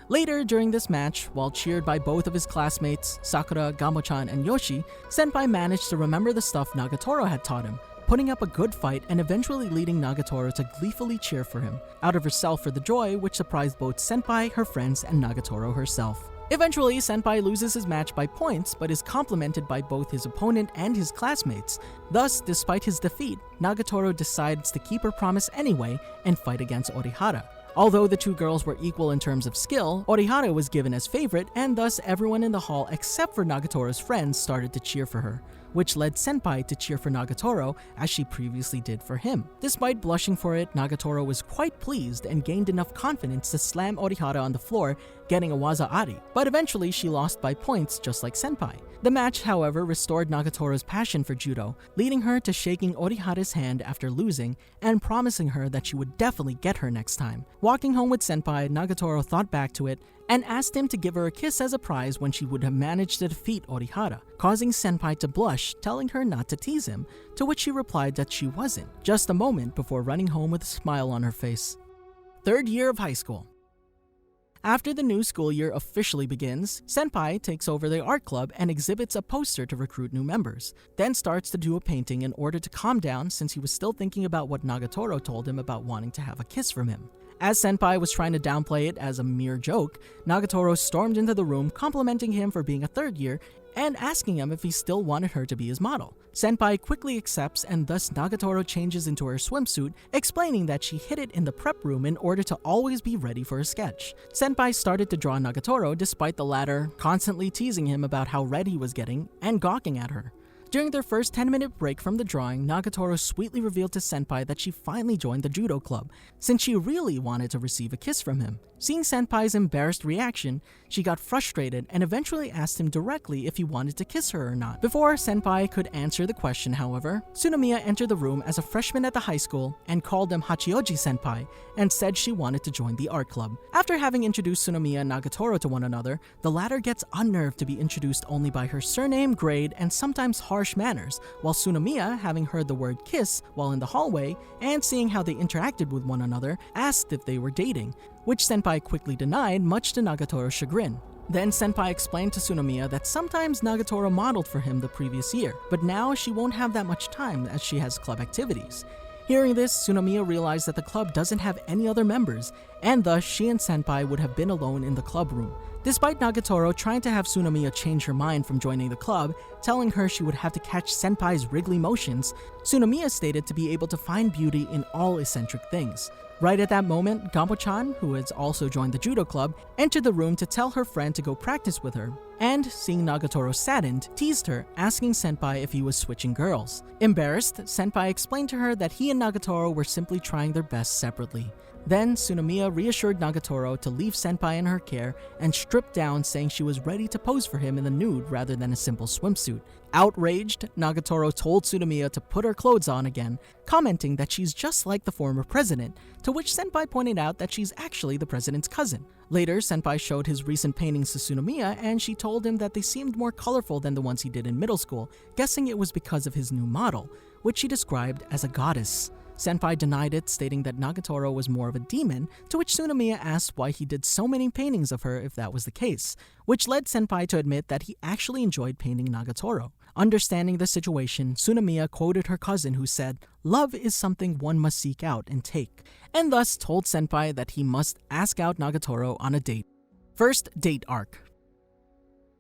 Speaker 1: Later during this match, while cheered by both of his classmates, Sakura, Gamo-chan, and Yoshi, Senpai managed to remember the stuff Nagatoro had taught him, putting up a good fight and eventually leading Nagatoro to gleefully cheer for him, out of herself for the joy which surprised both Senpai, her friends, and Nagatoro herself. Eventually, Senpai loses his match by points, but is complimented by both his opponent and his classmates. Thus, despite his defeat, Nagatoro decides to keep her promise anyway and fight against Orihara. Although the two girls were equal in terms of skill, Orihara was given as favorite, and thus everyone in the hall except for Nagatoro's friends started to cheer for her, which led Senpai to cheer for Nagatoro as she previously did for him. Despite blushing for it, Nagatoro was quite pleased and gained enough confidence to slam Orihara on the floor, getting a waza-ari, but eventually she lost by points just like Senpai. The match, however, restored Nagatoro's passion for judo, leading her to shaking Orihara's hand after losing and promising her that she would definitely get her next time. Walking home with Senpai, Nagatoro thought back to it and asked him to give her a kiss as a prize when she would have managed to defeat Orihara, causing Senpai to blush, telling her not to tease him, to which she replied that she wasn't, just a moment before running home with a smile on her face. Third year of high school. After the new school year officially begins, Senpai takes over the art club and exhibits a poster to recruit new members, then starts to do a painting in order to calm down since he was still thinking about what Nagatoro told him about wanting to have a kiss from him. As Senpai was trying to downplay it as a mere joke, Nagatoro stormed into the room complimenting him for being a third year and asking him if he still wanted her to be his model. Senpai quickly accepts, and thus Nagatoro changes into her swimsuit, explaining that she hid it in the prep room in order to always be ready for a sketch. Senpai started to draw Nagatoro despite the latter constantly teasing him about how red he was getting and gawking at her. During their first 10-minute break from the drawing, Nagatoro sweetly revealed to Senpai that she finally joined the judo club, since she really wanted to receive a kiss from him. Seeing Senpai's embarrassed reaction, she got frustrated and eventually asked him directly if he wanted to kiss her or not. Before Senpai could answer the question, however, Tsunomiya entered the room as a freshman at the high school and called him Hachioji Senpai and said she wanted to join the art club. After having introduced Tsunomiya and Nagatoro to one another, the latter gets unnerved to be introduced only by her surname, grade, and sometimes harsh manners, while Tsunomiya, having heard the word kiss while in the hallway and seeing how they interacted with one another, asked if they were dating, which Senpai quickly denied, much to Nagatoro's chagrin. Then Senpai explained to Tsunomiya that sometimes Nagatoro modeled for him the previous year, but now she won't have that much time as she has club activities. Hearing this, Tsunomiya realized that the club doesn't have any other members, and thus she and Senpai would have been alone in the club room. Despite Nagatoro trying to have Tsunomiya change her mind from joining the club, telling her she would have to catch Senpai's wriggly motions, Tsunomiya stated to be able to find beauty in all eccentric things. Right at that moment, Gamo-chan, who has also joined the judo club, entered the room to tell her friend to go practice with her, and, seeing Nagatoro saddened, teased her, asking Senpai if he was switching girls. Embarrassed, Senpai explained to her that he and Nagatoro were simply trying their best separately. Then, Tsunomiya reassured Nagatoro to leave Senpai in her care and stripped down, saying she was ready to pose for him in the nude rather than a simple swimsuit. Outraged, Nagatoro told Tsunomiya to put her clothes on again, commenting that she's just like the former president, to which Senpai pointed out that she's actually the president's cousin. Later, Senpai showed his recent paintings to Tsunomiya, and she told him that they seemed more colorful than the ones he did in middle school, guessing it was because of his new model, which she described as a goddess. Senpai denied it, stating that Nagatoro was more of a demon, to which Tsunomiya asked why he did so many paintings of her if that was the case, which led Senpai to admit that he actually enjoyed painting Nagatoro. Understanding the situation, Tsunomiya quoted her cousin who said, "Love is something one must seek out and take," and thus told Senpai that he must ask out Nagatoro on a date. First date arc.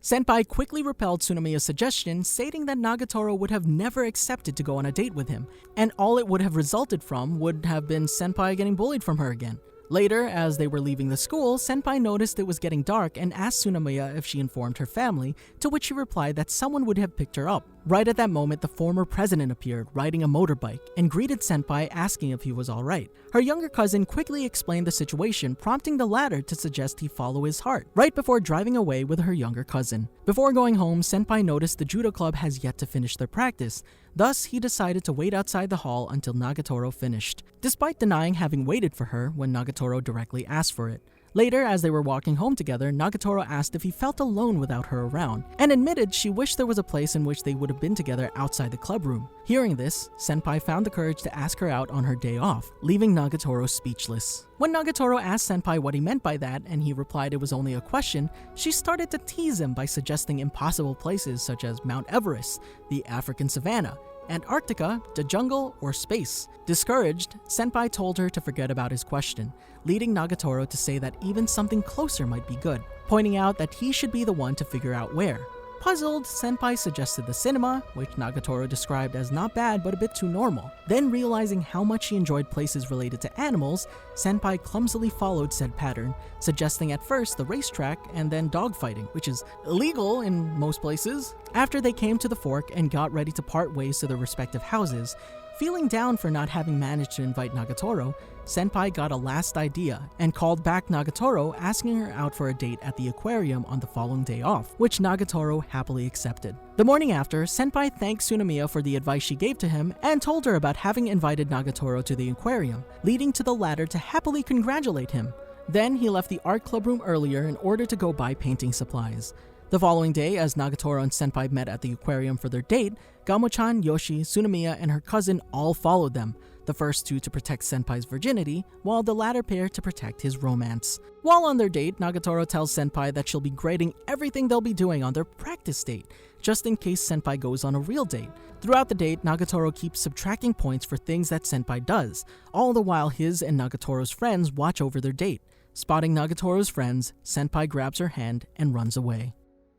Speaker 1: Senpai quickly repelled Tsunomiya's suggestion, stating that Nagatoro would have never accepted to go on a date with him, and all it would have resulted from would have been Senpai getting bullied from her again. Later, as they were leaving the school, Senpai noticed it was getting dark and asked Tsunomiya if she informed her family, to which she replied that someone would have picked her up. Right at that moment, the former president appeared, riding a motorbike, and greeted Senpai, asking if he was alright. Her younger cousin quickly explained the situation, prompting the latter to suggest he follow his heart, right before driving away with her younger cousin. Before going home, Senpai noticed the judo club has yet to finish their practice. Thus, he decided to wait outside the hall until Nagatoro finished, despite denying having waited for her when Nagatoro directly asked for it. Later, as they were walking home together, Nagatoro asked if he felt alone without her around, and admitted she wished there was a place in which they would have been together outside the club room. Hearing this, Senpai found the courage to ask her out on her day off, leaving Nagatoro speechless. When Nagatoro asked Senpai what he meant by that, and he replied it was only a question, she started to tease him by suggesting impossible places such as Mount Everest, the African savanna, Antarctica, the jungle, or space. Discouraged, Senpai told her to forget about his question, leading Nagatoro to say that even something closer might be good, pointing out that he should be the one to figure out where. Puzzled, Senpai suggested the cinema, which Nagatoro described as not bad but a bit too normal. Then, realizing how much she enjoyed places related to animals, Senpai clumsily followed said pattern, suggesting at first the racetrack and then dogfighting, which is illegal in most places. After they came to the fork and got ready to part ways to their respective houses, feeling down for not having managed to invite Nagatoro, Senpai got a last idea and called back Nagatoro, asking her out for a date at the aquarium on the following day off, which Nagatoro happily accepted. The morning after, Senpai thanked Tsunomiya for the advice she gave to him and told her about having invited Nagatoro to the aquarium, leading to the latter to happily congratulate him. Then he left the art club room earlier in order to go buy painting supplies. The following day, as Nagatoro and Senpai met at the aquarium for their date, Gamo-chan, Yoshi, Tsunomiya, and her cousin all followed them, the first two to protect Senpai's virginity, while the latter pair to protect his romance. While on their date, Nagatoro tells Senpai that she'll be grading everything they'll be doing on their practice date, just in case Senpai goes on a real date. Throughout the date, Nagatoro keeps subtracting points for things that Senpai does, all the while his and Nagatoro's friends watch over their date. Spotting Nagatoro's friends, Senpai grabs her hand and runs away.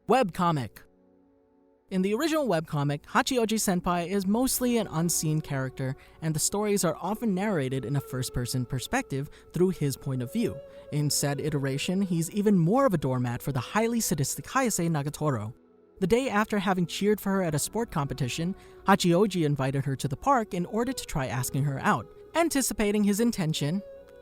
Speaker 1: Webcomic. In the original webcomic, Hachioji Senpai is mostly an unseen character, and the stories are often narrated in a first-person perspective through his point of view. In said iteration, he's even more of a doormat for the highly sadistic Hayase Nagatoro. The day after having cheered for her at a sport competition, Hachioji invited her to the park in order to try asking her out. Anticipating his intention,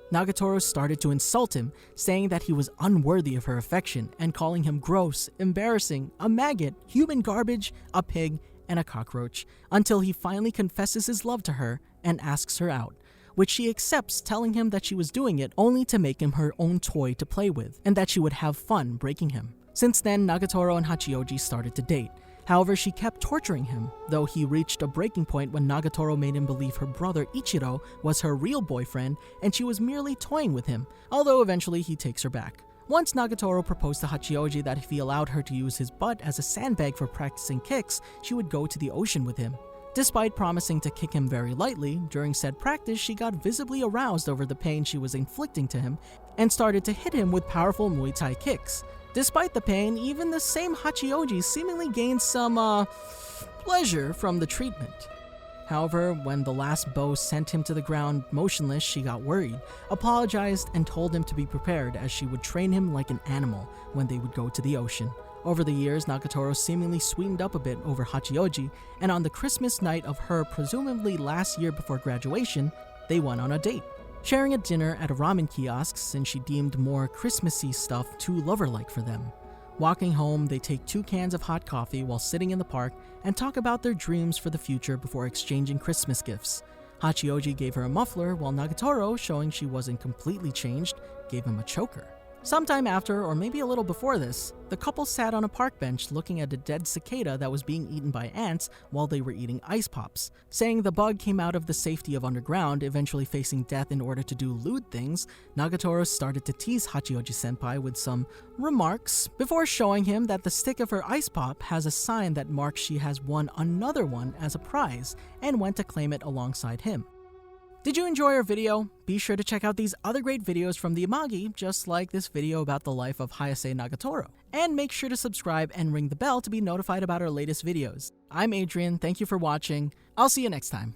Speaker 1: Nagatoro started to insult him, saying that he was unworthy of her affection and calling him gross, embarrassing, a maggot, human garbage, a pig, and a cockroach, until he finally confesses his love to her and asks her out, which she accepts, telling him that she was doing it only to make him her own toy to play with, and that she would have fun breaking him. Since then, Nagatoro and Hachioji started to date. However, she kept torturing him, though he reached a breaking point when Nagatoro made him believe her brother Ichiro was her real boyfriend and she was merely toying with him, although eventually he takes her back. Once Nagatoro proposed to Hachioji that if he allowed her to use his butt as a sandbag for practicing kicks, she would go to the ocean with him. Despite promising to kick him very lightly, during said practice she got visibly aroused over the pain she was inflicting to him and started to hit him with powerful Muay Thai kicks. Despite the pain, even the same Hachioji seemingly gained some, pleasure from the treatment. However, when the last blow sent him to the ground motionless, she got worried, apologized, and told him to be prepared as she would train him like an animal when they would go to the ocean. Over the years, Nagatoro seemingly sweetened up a bit over Hachioji, and on the Christmas night of her presumably last year before graduation, they went on a date, sharing a dinner at a ramen kiosk since she deemed more Christmassy stuff too lover-like for them. Walking home, they take 2 cans of hot coffee while sitting in the park and talk about their dreams for the future before exchanging Christmas gifts. Hachioji gave her a muffler while Nagatoro, showing she wasn't completely changed, gave him a choker. Sometime after, or maybe a little before this, the couple sat on a park bench looking at a dead cicada that was being eaten by ants while they were eating ice pops. Saying the bug came out of the safety of underground, eventually facing death in order to do lewd things, Nagatoro started to tease Hachioji-senpai with some remarks before showing him that the stick of her ice pop has a sign that marks she has won another one as a prize and went to claim it alongside him. Did you enjoy our video? Be sure to check out these other great videos from the Amagi, just like this video about the life of Hayase Nagatoro. And make sure to subscribe and ring the bell to be notified about our latest videos. I'm Adrian, thank you for watching. I'll see you next time.